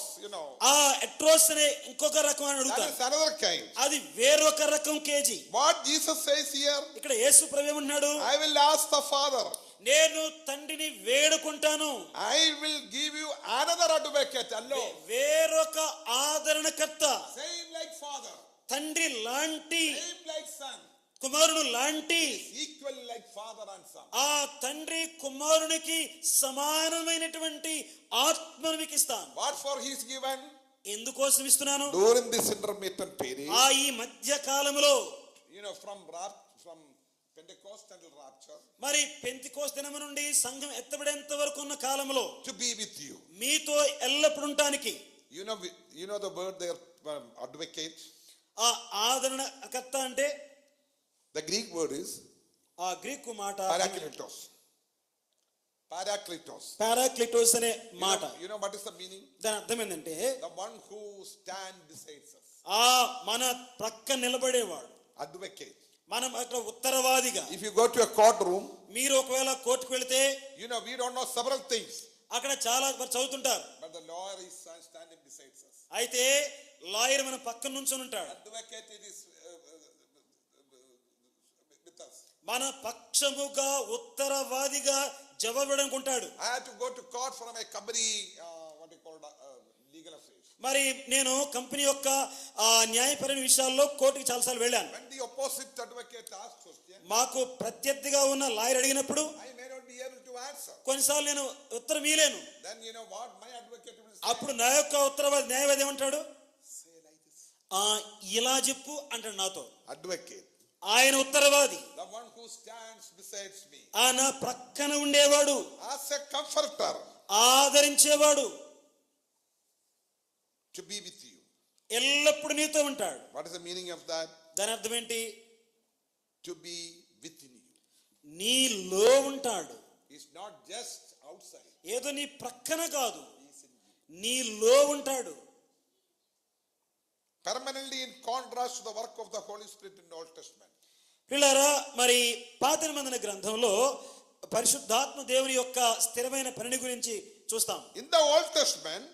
Speaker 2: ఎట్రోస్ అనే ఇంకొక రకం అని అడుగుతా.
Speaker 1: That is another kind.
Speaker 2: అది వేరొక రకం KG.
Speaker 1: What Jesus says here?
Speaker 2: ఇక్కడ యేసు ప్రభువు ఏమంటున్నాడు?
Speaker 1: I will ask the Father.
Speaker 2: నేను తండ్రిని వేడుకుంటాను.
Speaker 1: I will give you another advocate. Allo.
Speaker 2: వేరొక ఆదరణకర్త.
Speaker 1: Same like Father.
Speaker 2: తండ్రి లాంటి.
Speaker 1: Same like Son.
Speaker 2: కుమారుడు లాంటి,
Speaker 1: equal like father and son.
Speaker 2: ఆ తండ్రి కుమారునికి సమానమైనటువంటి ఆత్మను మీకు ఇస్తాను.
Speaker 1: What for he is given?
Speaker 2: ఎందుకోసం ఇస్తున్నాను?
Speaker 1: During this intermittent period,
Speaker 2: ఆ ఈ మధ్య కాలములో,
Speaker 1: from Pentecost until rapture,
Speaker 2: మరి పెంతెకోస్తు దినము నుండి సంఘం ఎత్తబడేంత వరకు ఉన్న కాలంలో
Speaker 1: to be with you.
Speaker 2: మీతో ఎల్లప్పుడు ఉండటానికి.
Speaker 1: You know the word there, advocate.
Speaker 2: ఆ ఆదరణకర్త అంటే
Speaker 1: The Greek word is
Speaker 2: ఆ గ్రీకు మాట
Speaker 1: parakletos. Parakletos.
Speaker 2: పారాక్లిటోస్ అనే మాట.
Speaker 1: You know what is the meaning?
Speaker 2: దాని అర్థం ఏంటంటే
Speaker 1: The one who stand beside us.
Speaker 2: ఆ మన ప్రక్క నిలబడేవాడు.
Speaker 1: Advocate.
Speaker 2: మనం అక్కడ ఉత్తరవాదిగా.
Speaker 1: If you go to a courtroom,
Speaker 2: మీరు ఒకవేళ కోర్టుకు వెళితే,
Speaker 1: we don't know several things.
Speaker 2: అక్కడ చాలా చదువుతుంటారు.
Speaker 1: But the lawyer is standing beside us.
Speaker 2: అయితే లాయర్ మన పక్కన నుంచొని ఉంటాడు.
Speaker 1: Advocate is with us.
Speaker 2: మన పక్షముగా ఉత్తరవాదిగా జవాబుడానికి ఉంటాడు.
Speaker 1: I had to go to court for my company, legal affairs.
Speaker 2: మరి నేను కంపెనీ యొక్క న్యాయపరమైన విషయాల్లో కోర్టుకి చాలాసార్లు వెళ్ళాను.
Speaker 1: When the opposite advocate asks question,
Speaker 2: మాకు ప్రత్యర్థిగా ఉన్న లాయర్ అడిగినప్పుడు
Speaker 1: I may not be able to answer.
Speaker 2: కొన్నిసార్లు నేను ఉత్తరం ఇయ్యలేను.
Speaker 1: Then you know what my advocate will say?
Speaker 2: అప్పుడు నా యొక్క ఉత్తరవాది న్యాయవాది ఏమంటాడు?
Speaker 1: Say like this.
Speaker 2: ఇలా చెప్పు అంటాడు నాతో.
Speaker 1: Advocate.
Speaker 2: ఆయన ఉత్తరవాది.
Speaker 1: The one who stands beside me.
Speaker 2: నా ప్రక్కన ఉండేవాడు.
Speaker 1: As a comforter.
Speaker 2: ఆదరించేవాడు.
Speaker 1: To be with you.
Speaker 2: ఎల్లప్పుడు నీతో ఉంటాడు.
Speaker 1: What is the meaning of that?
Speaker 2: దాని అర్థం ఏంటి?
Speaker 1: To be within you.
Speaker 2: నీలో ఉంటాడు.
Speaker 1: He's not just outside.
Speaker 2: ఏదో నీ ప్రక్కన కాదు, నీలో ఉంటాడు.
Speaker 1: Permanently in contrast to the work of the Holy Spirit in the Old Testament.
Speaker 2: పిల్లరా, మరి పాత నిబంధన గ్రంథంలో పరిశుద్ధాత్మ దేవుని యొక్క స్థిరమైన పనిని గురించి చూస్తాం.
Speaker 1: In the Old Testament,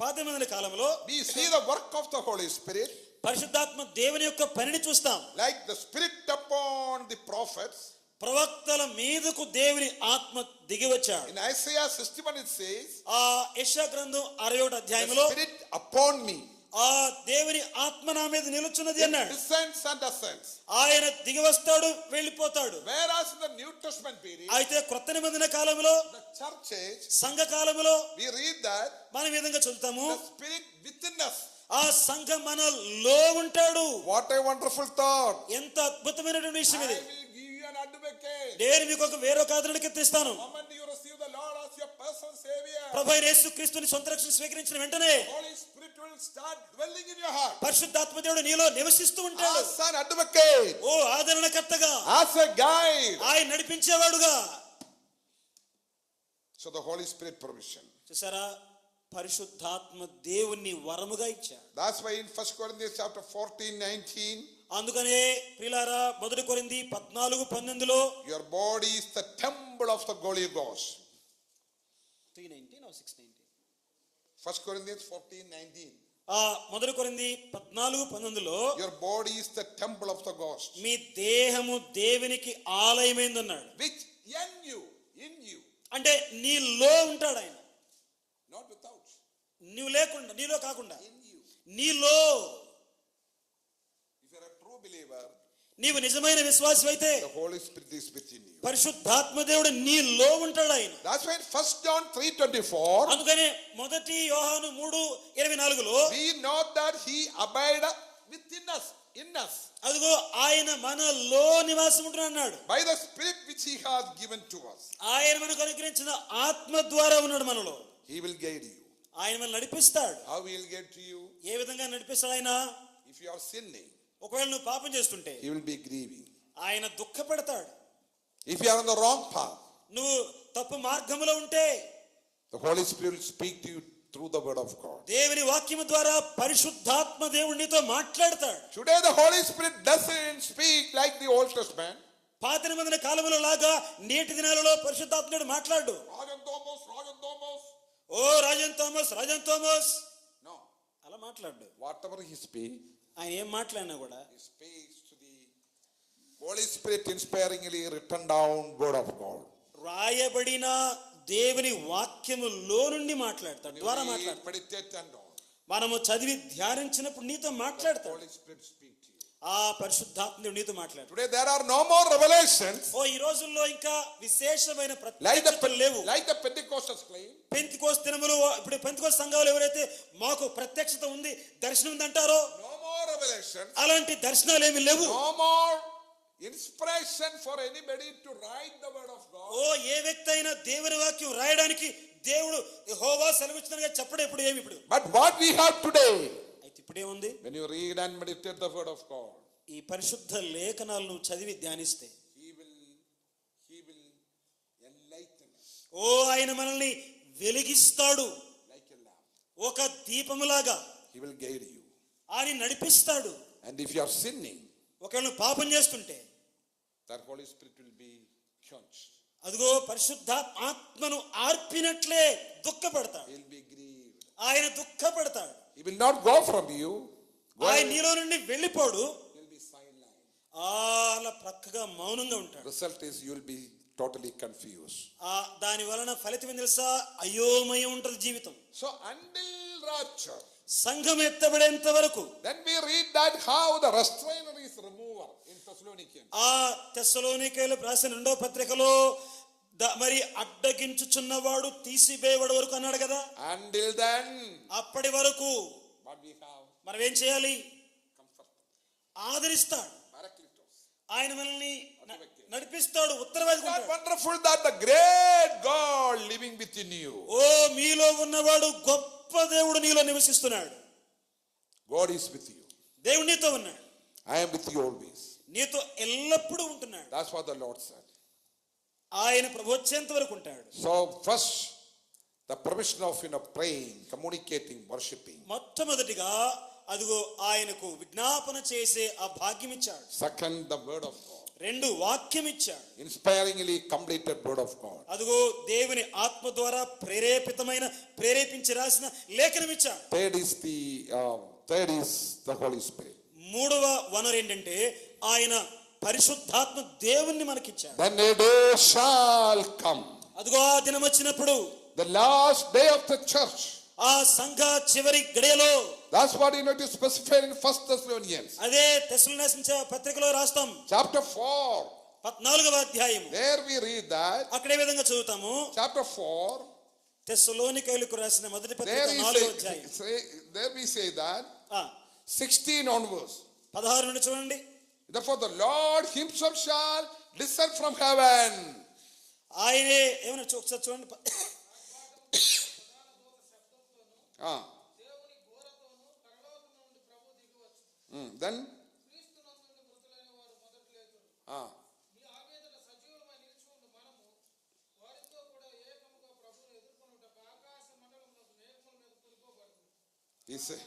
Speaker 2: పాత నిబంధన కాలంలో
Speaker 1: we see the work of the Holy Spirit.
Speaker 2: పరిశుద్ధాత్మ దేవుని యొక్క పనిని చూస్తాం.
Speaker 1: Like the Spirit upon the prophets.
Speaker 2: ప్రవక్తల మీదకు దేవుని ఆత్మ దిగి వచ్చాడు.
Speaker 1: In Isaiah 61 it says,
Speaker 2: యెషయా గ్రంథం 61వ అధ్యాయంలో,
Speaker 1: the Spirit upon me.
Speaker 2: దేవుని ఆత్మ నా మీద నిలుచున్నది అన్నాడు.
Speaker 1: Descends and ascends.
Speaker 2: ఆయన దిగి వస్తాడు, వెళ్ళిపోతాడు.
Speaker 1: Whereas in the New Testament period,
Speaker 2: అయితే క్రొత్త నిబంధన కాలంలో,
Speaker 1: the church age,
Speaker 2: సంఘ కాలంలో
Speaker 1: we read that
Speaker 2: మనం ఈ విధంగా చదువుతాము,
Speaker 1: the Spirit within us.
Speaker 2: ఆ సంఘం మనలో ఉంటాడు.
Speaker 1: What a wonderful thought.
Speaker 2: ఎంత అద్భుతమైనటువంటి విషయం
Speaker 1: I
Speaker 2: ఇది.
Speaker 1: will give you an advocate.
Speaker 2: నేను మీకు ఒక వేరొక ఆదరణకి ఎత్తిస్తాను.
Speaker 1: Moment you receive the Lord as your personal savior,
Speaker 2: ప్రభువైన యేసుక్రీస్తుని సొంత రక్షణ స్వీకరించిన వెంటనే
Speaker 1: Holy Spirit will start dwelling in your heart.
Speaker 2: పరిశుద్ధాత్మ దేవుడు నీలో నివసిస్తూ ఉంటాడు.
Speaker 1: As an advocate,
Speaker 2: ఆదరణకర్తగా,
Speaker 1: as a guide.
Speaker 2: ఆయన నడిపించేవాడుగా.
Speaker 1: So the Holy Spirit permission.
Speaker 2: చూసారా, పరిశుద్ధాత్మ దేవుణ్ణి వరముగా ఇచ్చాడు.
Speaker 1: That's why in 1 Corinthians chapter 14:19,
Speaker 2: అందుకనే ప్రియులారా, 1 కొరింథీ 14:19లో,
Speaker 1: your body is the temple of the Holy Ghost.
Speaker 2: 3:19 or 6:19?
Speaker 1: 1 Corinthians 14:19.
Speaker 2: 1 కొరింథీ 14:19లో,
Speaker 1: your body is the temple of the Ghost,
Speaker 2: మీ దేహము దేవునికి ఆలయమైందన్నాడు.
Speaker 1: which in you,
Speaker 2: అంటే నీలో ఉంటాడు ఆయన.
Speaker 1: not without.
Speaker 2: నీవు లేకుండా, నీలో కాకుండా,
Speaker 1: In you.
Speaker 2: నీలో.
Speaker 1: If you are a true believer,
Speaker 2: నీవు నిజమైన విశ్వాసి అయితే
Speaker 1: the Holy Spirit is within you.
Speaker 2: పరిశుద్ధాత్మ దేవుడు నీలో ఉంటాడు ఆయన.
Speaker 1: That's why in 1 John 3:24,
Speaker 2: అందుకనే 1 యోహాను 3:24లో,
Speaker 1: we know that he abide within us, in us,
Speaker 2: అదిగో ఆయన మనలో నివాసం ఉంటున్నాడు.
Speaker 1: by the Spirit which he has given to us.
Speaker 2: ఆయన మనకు అనుగ్రహించిన ఆత్మ ద్వారా ఉన్నాడు మనలో.
Speaker 1: He will guide you.
Speaker 2: ఆయన మనల్ని నడిపిస్తాడు.
Speaker 1: How he will guide to you?
Speaker 2: ఏ విధంగా నడిపిస్తాడు ఆయన?
Speaker 1: If you are sinning,
Speaker 2: ఒకవేళ నువ్వు పాపం చేస్తుంటే
Speaker 1: he will be grieving.
Speaker 2: ఆయన దుఃఖపడతాడు.
Speaker 1: If you are on the wrong path,
Speaker 2: నువ్వు తప్పు మార్గంలో ఉంటే
Speaker 1: the Holy Spirit will speak to you through the word of God.
Speaker 2: దేవుని వాక్యము ద్వారా పరిశుద్ధాత్మ దేవుడు నీతో మాట్లాడతాడు.
Speaker 1: Today the Holy Spirit doesn't speak like the Old Testament.
Speaker 2: పాత నిబంధన కాలంలో లాగా నేటి దినాలలో పరిశుద్ధాత్మ దేవుడు మాట్లాడు.
Speaker 1: Rajan Thomas.
Speaker 2: ఓ రాజన్ థామస్
Speaker 1: No.
Speaker 2: అలా మాట్లాడు.
Speaker 1: Whatever he speaks,
Speaker 2: ఆయన ఏం మాట్లాడినా కూడా
Speaker 1: he speaks to the Holy Spirit inspiringly written down word of God.
Speaker 2: రాయబడిన దేవుని వాక్యములో నుండి మాట్లాడతాడు, ద్వారా మాట్లాడతాడు.
Speaker 1: Meditate and all.
Speaker 2: మనము చదివి ధ్యానించినప్పుడు నీతో మాట్లాడతాడు.
Speaker 1: Holy Spirit speak to you.
Speaker 2: ఆ పరిశుద్ధాత్ముడు నీతో మాట్లాడు.
Speaker 1: Today there are no more revelations.
Speaker 2: ఓ ఈ రోజుల్లో ఇంకా విశేషమైన
Speaker 1: Like
Speaker 2: ప్రత్యక్షతలు లేవు.
Speaker 1: the Pentecostals claim.
Speaker 2: పెంతికోస్తు దినములు ఇప్పుడు పెంతికోస్తు సంఘాలు ఎవరైతే మాకు ప్రత్యక్షత ఉంది, దర్శనం ఉంది అంటారో,
Speaker 1: No more revelations.
Speaker 2: అలాంటి దర్శనాలు ఏమీ లేవు.
Speaker 1: No more inspiration for anybody to write the word of God.
Speaker 2: ఓ ఏ వ్యక్తి అయినా దేవుని వాక్యం రాయడానికి దేవుడు యెహోవా సెలవిచ్చినగా చెప్పడం ఇప్పుడు ఏమి ఇప్పుడు.
Speaker 1: But what we have today,
Speaker 2: అయితే ఇప్పుడేముంది,
Speaker 1: when you read and meditate the word of God,
Speaker 2: ఈ పరిశుద్ధ లేఖనాలను చదివి ధ్యానిస్తే
Speaker 1: He will enlighten us
Speaker 2: ఓ ఆయన మనల్ని వెలిగిస్తాడు,
Speaker 1: like a lamp.
Speaker 2: ఒక దీపములాగా
Speaker 1: He will guide you.
Speaker 2: ఆయన నడిపిస్తాడు.
Speaker 1: And if you are sinning,
Speaker 2: ఒకవేళ నువ్వు పాపం చేస్తుంటే
Speaker 1: that Holy Spirit will be quenched.
Speaker 2: అదిగో పరిశుద్ధ ఆత్మను ఆర్పినట్లే దుఃఖపడతాడు.
Speaker 1: He will be grieved.
Speaker 2: ఆయన దుఃఖపడతాడు.
Speaker 1: He will not go from you.
Speaker 2: ఆయన నీలో నుండి వెళ్ళిపోడు,
Speaker 1: He will be silent.
Speaker 2: అలా ప్రక్కగా మౌనంగా ఉంటాడు.
Speaker 1: Result is you will be totally confused.
Speaker 2: దాని వలన ఫలితం ఏం తెలుసా, అయోమయం ఉంటుంది జీవితం.
Speaker 1: So until rapture,
Speaker 2: సంఘం ఎత్తబడేంత వరకు,
Speaker 1: then we read that how the restrainer is remover in Thessalonians.
Speaker 2: ఆ తెస్సలోనికైలు రాసిన 2వ పత్రికలో మరి అడ్డగించుచున్నవాడు తీసివేయబడి వరకు అన్నాడు కదా.
Speaker 1: Until then,
Speaker 2: అప్పటి వరకు
Speaker 1: what we have,
Speaker 2: మనం ఏం చేయాలి,
Speaker 1: comfort,
Speaker 2: ఆదరిస్తాడు.
Speaker 1: Paracletos.
Speaker 2: ఆయన మనల్ని నడిపిస్తాడు, ఉత్తరవాది
Speaker 1: It's not
Speaker 2: ఉంటాడు.
Speaker 1: wonderful that the great God living within you.
Speaker 2: ఓ మీలో ఉన్నవాడు గొప్ప దేవుడు నీలో నివసిస్తున్నాడు.
Speaker 1: God is with you.
Speaker 2: దేవుడు నీతో ఉన్నాడు.
Speaker 1: I am with you always.
Speaker 2: నీతో ఎల్లప్పుడూ ఉంటున్నాడు.
Speaker 1: That's what the Lord said.
Speaker 2: ఆయన ప్రభు వచ్చేంత వరకు ఉంటాడు.
Speaker 1: So first, the permission of praying, communicating, worshiping.
Speaker 2: మొట్టమొదటిగా అదిగో ఆయనకు విజ్ఞాపన చేసే ఆ భాగ్యం ఇచ్చాడు.
Speaker 1: Second, the word of God.
Speaker 2: 2 వాక్యం ఇచ్చాడు.
Speaker 1: Inspiringly completed word of God.
Speaker 2: అదిగో దేవుని ఆత్మ ద్వారా ప్రేరేపించి రాసిన లేఖనం ఇచ్చాడు.
Speaker 1: Third is the Holy Spirit.
Speaker 2: 3వ వనరు ఏంటంటే ఆయన పరిశుద్ధాత్మ దేవుణ్ణి మనకిచ్చాడు.
Speaker 1: Then a day shall come,
Speaker 2: అదిగో ఆ దినం వచ్చినప్పుడు,
Speaker 1: the last day of the church.
Speaker 2: ఆ సంఘ చివరి గడియలో,
Speaker 1: That's what it is specified in 1 Thessalonians.
Speaker 2: అదే తెస్సలోనికైల పత్రికలో రాస్తాం,
Speaker 1: Chapter 4.
Speaker 2: 14వ అధ్యాయం.
Speaker 1: There we read that.
Speaker 2: అక్కడే విధంగా చదువుతాము.
Speaker 1: Chapter 4.
Speaker 2: తెస్సలోనికైలకు రాసిన మొదటి పత్రిక 4వ అధ్యాయం.
Speaker 1: There we say that 16 onwards.
Speaker 2: 16 నుండి చూడండి.
Speaker 1: Therefore the Lord himself shall descend from heaven.
Speaker 2: ఆయనే ఏమన్నా ఒకసారి చూడండి.
Speaker 1: Then he said,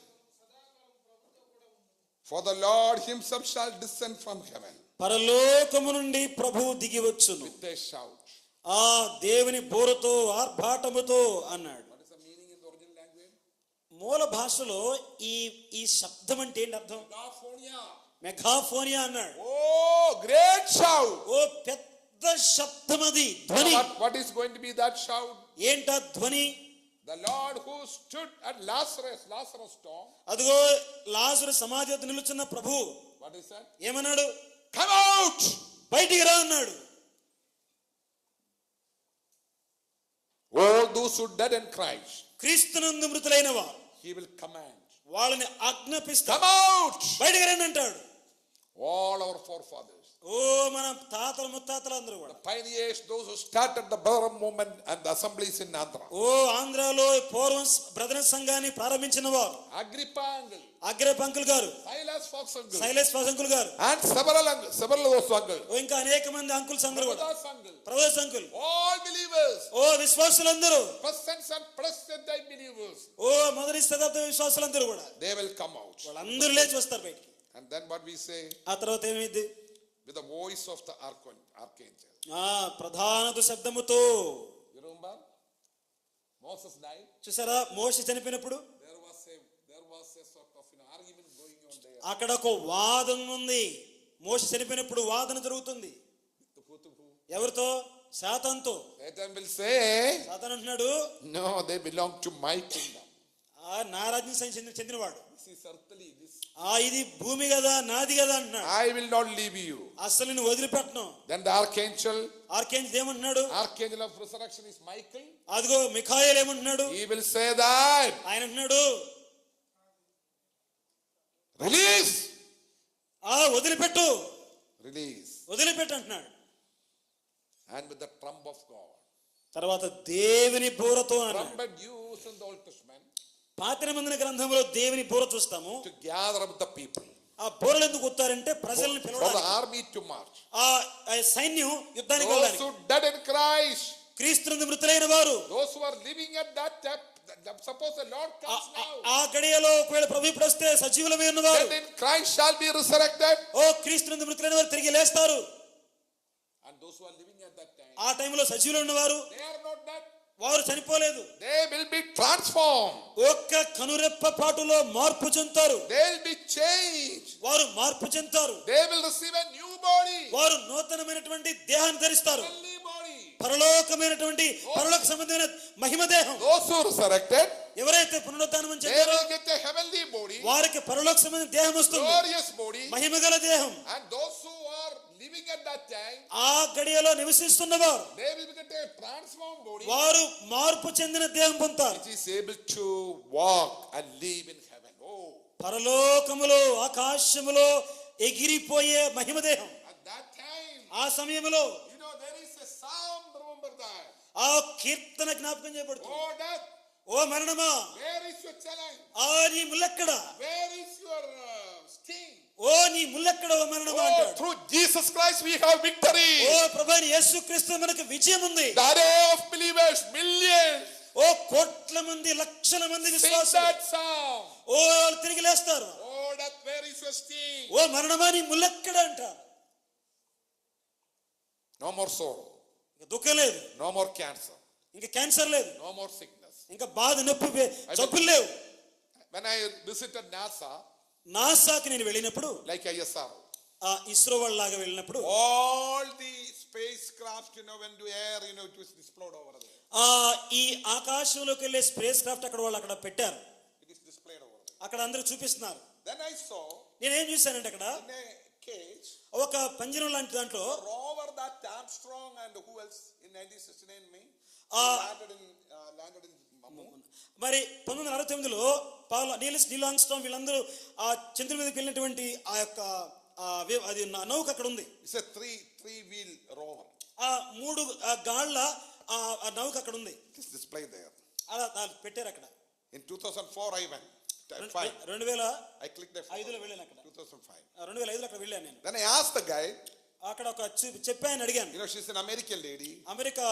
Speaker 1: for the Lord himself shall descend from heaven
Speaker 2: పరలోకము నుండి ప్రభువు దిగి వచ్చును
Speaker 1: with a shout.
Speaker 2: ఆ దేవుని బోరతో ఆర్భాటముతో అన్నాడు.
Speaker 1: What is the meaning in the original language?
Speaker 2: మూల భాషలో ఈ శబ్దం అంటే ఏంటి అర్థం?
Speaker 1: Megaphonia.
Speaker 2: మెగాఫోనియా అన్నాడు.
Speaker 1: Oh, great shout.
Speaker 2: ఓ పెద్ద శబ్దం, అది ధ్వని.
Speaker 1: What is going to be that shout?
Speaker 2: ఏంటా ధ్వని?
Speaker 1: The Lord who stood at Lazarus' tomb.
Speaker 2: అదిగో లాజరు సమాధి వద్ద నిలుచున్న ప్రభు
Speaker 1: What is that?
Speaker 2: ఏమన్నాడు?
Speaker 1: Come out.
Speaker 2: బయటికి రా అన్నాడు.
Speaker 1: All those who dead in Christ,
Speaker 2: క్రీస్తునందు మృతులైన వారు,
Speaker 1: he will command.
Speaker 2: వాళ్ళని ఆజ్ఞాపిస్తాడు.
Speaker 1: Come out.
Speaker 2: బయటికి రండి అంటాడు.
Speaker 1: All our forefathers,
Speaker 2: ఓ మన తాతలు ముత్తాతలు అందరూ కూడా,
Speaker 1: the pioneers, those who started the brother movement and the assemblies in Andhra.
Speaker 2: ఓ ఆంధ్రాలో పూర్వం బ్రదర్ సంఘాన్ని ప్రారంభించిన వారు,
Speaker 1: Agrippa uncle,
Speaker 2: అగ్రప అంకుల్ గారు,
Speaker 1: Silas Fox uncle,
Speaker 2: Silas Fox uncle గారు,
Speaker 1: and several of those uncles,
Speaker 2: ఓ ఇంకా అనేక మంది అంకుల్స్ అందరూ కూడా,
Speaker 1: Prabhudas uncle,
Speaker 2: ప్రవేశ అంకుల్,
Speaker 1: all believers,
Speaker 2: ఓ విశ్వాసులందరూ,
Speaker 1: present time believers,
Speaker 2: ఓ మొదటి శతాబ్ద విశ్వాసులందరూ కూడా,
Speaker 1: they will come out.
Speaker 2: వాళ్ళందరూ లేచి వస్తారు బయటికి.
Speaker 1: And then what we say,
Speaker 2: ఆ తర్వాత ఏమైంది?
Speaker 1: with the voice of the archangel.
Speaker 2: ప్రధాన శబ్దముతో.
Speaker 1: You remember? Moses died.
Speaker 2: చూసారా, మోషే చనిపోయినప్పుడు
Speaker 1: There was a sort of argument going on there.
Speaker 2: అక్కడ ఒక వాదన ఉంది. మోషే చనిపోయినప్పుడు వాదన జరుగుతుంది. ఎవరితో? సాతానుతో.
Speaker 1: Satan will say,
Speaker 2: సాతాను అంటున్నాడు,
Speaker 1: no, they belong to my kingdom.
Speaker 2: నా రాజ్యం చెందినవాడు.
Speaker 1: This is earthly.
Speaker 2: ఇది భూమి కదా, నాది కదా అంటున్నాడు.
Speaker 1: I will not leave you.
Speaker 2: అసలు నిన్ను వదిలిపెట్టను.
Speaker 1: Then the archangel
Speaker 2: ఏమంటున్నాడు?
Speaker 1: Archangel of resurrection is Michael.
Speaker 2: అదిగో మిఖాయేలు ఏమంటున్నాడు?
Speaker 1: He will say that.
Speaker 2: ఆయన అంటున్నాడు,
Speaker 1: release.
Speaker 2: వదిలిపెట్టు.
Speaker 1: Release.
Speaker 2: వదిలిపెట్టు అంటున్నాడు.
Speaker 1: And with the trump of God.
Speaker 2: తర్వాత దేవుని బూరతో అన్నాడు.
Speaker 1: Trumpet used in the Old Testament.
Speaker 2: పాత నిబంధన గ్రంథంలో దేవుని బూర చూస్తాము.
Speaker 1: To gather up the people.
Speaker 2: ఆ బూరలు ఎందుకు ఊతారంటే ప్రజల్ని పిలవడానికి.
Speaker 1: For the army to march.
Speaker 2: సైన్యం యుద్ధానికి
Speaker 1: వెళ్ళడానికి.
Speaker 2: వెళ్ళడానికి.
Speaker 1: Those who dead in Christ.
Speaker 2: క్రీస్తునందు మృతులైన వారు.
Speaker 1: Those who are living at that time. Suppose the Lord comes now.
Speaker 2: ఆ గడియలో ఒకవేళ ప్రభు ఇప్పుడు వస్తే సజీవులమై ఉన్నవారు.
Speaker 1: Then in Christ shall be resurrected.
Speaker 2: క్రీస్తునందు మృతులైన వారు తిరిగి లేస్తారు.
Speaker 1: And those who are living at that time.
Speaker 2: ఆ టైంలో సజీవులు ఉన్నవారు.
Speaker 1: They are not dead.
Speaker 2: వారు చనిపోలేదు.
Speaker 1: They will be transformed.
Speaker 2: ఒక్క కనురెప్ప పాటులో మార్పు చెందుతారు.
Speaker 1: They will be changed.
Speaker 2: వారు మార్పు చెందుతారు.
Speaker 1: They will receive a new body.
Speaker 2: వారు నూతనమైనటువంటి దేహాన్ని ధరిస్తారు.
Speaker 1: Heavenly body.
Speaker 2: పరలోకమైనటువంటి పరలోక సంబంధమైన మహిమ దేహం.
Speaker 1: Those who are resurrected.
Speaker 2: ఎవరైతే పునరుత్థానం
Speaker 1: They
Speaker 2: చెందారో
Speaker 1: will get a heavenly body.
Speaker 2: వారికి పరలోక సంబంధమైన దేహం వస్తుంది.
Speaker 1: Glorious body.
Speaker 2: మహిమగల దేహం.
Speaker 1: And those who are living at that time.
Speaker 2: ఆ గడియలో నివసిస్తున్నవారు.
Speaker 1: They will get a transformed body.
Speaker 2: వారు మార్పు చెందిన దేహం పొందుతారు.
Speaker 1: Which is able to walk and live in heaven. Oh.
Speaker 2: పరలోకములో ఆకాశములో ఎగిరిపోయే మహిమ దేహం.
Speaker 1: At that time.
Speaker 2: ఆ సమయంలో
Speaker 1: You know there is a psalm, remember that.
Speaker 2: ఆ కీర్తన జ్ఞాపకం చేయబడుతుంది.
Speaker 1: Oh death.
Speaker 2: ఓ మరణమా,
Speaker 1: Where is your challenge?
Speaker 2: నీ ముల్లెక్కడ?
Speaker 1: Where is your sting?
Speaker 2: నీ ముల్లెక్కడ ఓ మరణమా
Speaker 1: Oh,
Speaker 2: అంటాడు.
Speaker 1: through Jesus Christ we have victory.
Speaker 2: ప్రభువైన యేసుక్రీస్తు మనకు విజయం ఉంది.
Speaker 1: The array of believers, millions.
Speaker 2: కోట్ల మంది, లక్షల మంది
Speaker 1: Sing
Speaker 2: విశ్వాసులు
Speaker 1: that song.
Speaker 2: వాళ్ళు తిరిగి లేస్తారు.
Speaker 1: Oh death, where is your sting?
Speaker 2: ఓ మరణమా, నీ ముల్లెక్కడ అంటారు.
Speaker 1: No more sorrow.
Speaker 2: దుఃఖం లేదు.
Speaker 1: No more cancer.
Speaker 2: ఇంకా క్యాన్సర్ లేదు.
Speaker 1: No more sickness.
Speaker 2: ఇంకా బాధ, నొప్పి, జబ్బులు లేవు.
Speaker 1: When I visited
Speaker 2: నాసాకి నేను వెళ్ళినప్పుడు,
Speaker 1: like ISR,
Speaker 2: ఇస్రో వాళ్ళలాగా వెళ్ళినప్పుడు,
Speaker 1: all the spacecraft, when the air, it was displayed over there.
Speaker 2: ఈ ఆకాశంలోకి వెళ్ళే స్పేస్ క్రాఫ్ట్ అక్కడ వాళ్ళు అక్కడ పెట్టారు.
Speaker 1: It is displayed over there.
Speaker 2: అక్కడ అందరూ చూపిస్తున్నారు.
Speaker 1: Then I saw,
Speaker 2: నేనేం చూశానంటే అక్కడ
Speaker 1: in a cage,
Speaker 2: ఒక పంజరం లాంటి దాంట్లో
Speaker 1: rover that Armstrong and who else in 1969 landed in
Speaker 2: మరి 1969లో నీల్ ఆర్మ్స్ట్రాంగ్ వీళ్ళందరూ ఆ చంద్రుడి మీదకి వెళ్ళినటువంటి ఆ యొక్క అది నౌక అక్కడ ఉంది.
Speaker 1: It's a three wheel rover.
Speaker 2: ఆ 3 గాళ్ళ ఆ నౌక అక్కడ ఉంది.
Speaker 1: It is displayed there.
Speaker 2: అలా పెట్టారు అక్కడ.
Speaker 1: In 2004 I went.
Speaker 2: 2005లో వెళ్ళాను అక్కడ.
Speaker 1: 2005.
Speaker 2: 2005లో అక్కడ వెళ్ళాను నేను.
Speaker 1: Then I asked the guy.
Speaker 2: అక్కడ ఒక చెప్పాను, అడిగాను.
Speaker 1: She's an American lady.
Speaker 2: America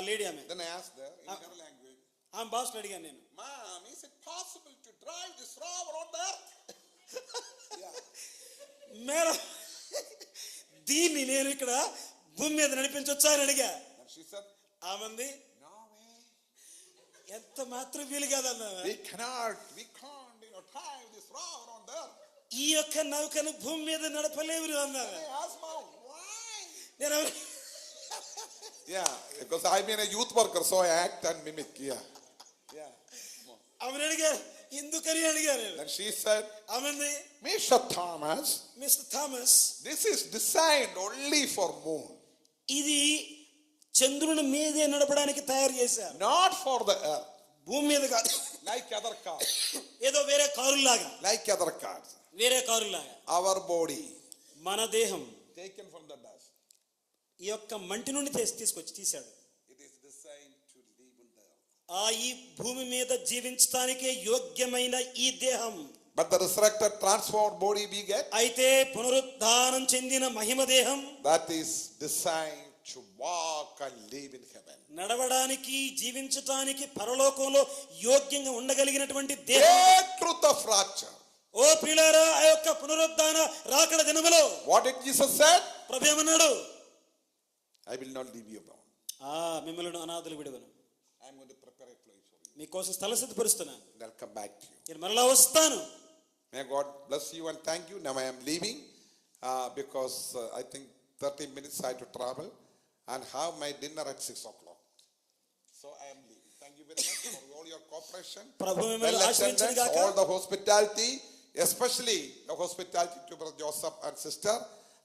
Speaker 2: lady ఆమె.
Speaker 1: Then I asked her in her language.
Speaker 2: ఆమె భాషలో అడిగాను నేను.
Speaker 1: Ma'am, is it possible to drive this rover on the earth?
Speaker 2: Madam, దీన్ని నేను ఇక్కడ భూమి మీద నడిపించొచ్చా అని అడిగా. ఆమంది, ఎంత మాత్రం వీలు కాదన్నా.
Speaker 1: We can't drive this rover on the earth.
Speaker 2: ఈ యొక్క నౌకను భూమి మీద నడపలేవు అన్నా. నేను
Speaker 1: because I've been a youth worker, so I act and mimic.
Speaker 2: ఆమెను అడిగా, ఎందుకని అడిగాను.
Speaker 1: Then she said,
Speaker 2: ఆమంది,
Speaker 1: Mr. Thomas, this is designed only for moon.
Speaker 2: ఇది చంద్రుని మీదే నడపడానికి తయారు చేశారు.
Speaker 1: Not for the earth.
Speaker 2: భూమి మీద కాదు.
Speaker 1: Like other cars.
Speaker 2: ఏదో వేరే కారులాగా.
Speaker 1: Like other cars.
Speaker 2: వేరే కారులాగా.
Speaker 1: Our body.
Speaker 2: మన దేహం.
Speaker 1: Taken from the dust.
Speaker 2: ఈ యొక్క మంటి నుండి తీశాడు.
Speaker 1: It is designed to live in the earth.
Speaker 2: ఈ భూమి మీద జీవించడానికి యోగ్యమైన ఈ దేహం.
Speaker 1: But the resurrected transformed body we get.
Speaker 2: అయితే పునరుద్ధానం చెందిన మహిమ దేహం.
Speaker 1: That is designed to walk and live in heaven.
Speaker 2: నడవడానికి, జీవించడానికి పరలోకంలో యోగ్యంగా ఉండగలిగినటువంటి దేహం.
Speaker 1: Truth of rapture.
Speaker 2: ఓ ప్రియులారా, ఆ యొక్క పునరుద్ధాన రాకడ దినములో
Speaker 1: What did Jesus said?
Speaker 2: ప్రభు ఏమన్నాడు?
Speaker 1: I will not leave you alone.
Speaker 2: మిమ్మల్ని అనాథలు విడువను.
Speaker 1: I am going to prepare a place for you.
Speaker 2: మీకోసం స్థల సిద్ధపరుస్తున్నాను.
Speaker 1: I'll come back to you.
Speaker 2: నేను మరలా వస్తాను.
Speaker 1: May God bless you and thank you. Now I am leaving because I think 30 minutes I have to travel and have my dinner at 6 o'clock. So I am leaving. Thank you very much. very much for all your cooperation.
Speaker 2: Prabhu
Speaker 1: Well
Speaker 2: మిమ్మల్ని ఆశీర్వదించును
Speaker 1: attendance,
Speaker 2: గాక.
Speaker 1: all the hospitality, especially the hospitality to Brother Joseph and sister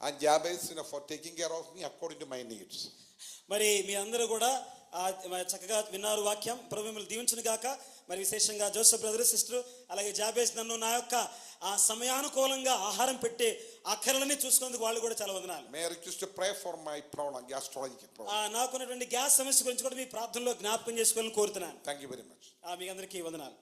Speaker 1: and Jabez, for taking care of me according to my needs.
Speaker 2: మరి మీ అందరూ కూడా చక్కగా విన్నారు వాక్యం. ప్రభు మిమ్మల్ని దీవించును గాక. మరి విశేషంగా జోసెఫ్ బ్రదర్ సిస్టర్ అలాగే జాబేజ్ నన్ను నా యొక్క ఆ సమయానుకూలంగా ఆహారం పెట్టే అక్కర్లని చూసుకునేందుకు వాళ్ళు కూడా చాలా వందనాలు.
Speaker 1: May I request to pray for my problem, gastrological problem.
Speaker 2: నాకున్నటువంటి గ్యాస్ సమస్య గురించి కూడా మీ ప్రార్థనలో జ్ఞాపకం చేసుకోవాలని కోరుతున్నాను.
Speaker 1: Thank you very much.
Speaker 2: మీ అందరికీ వందనాలు.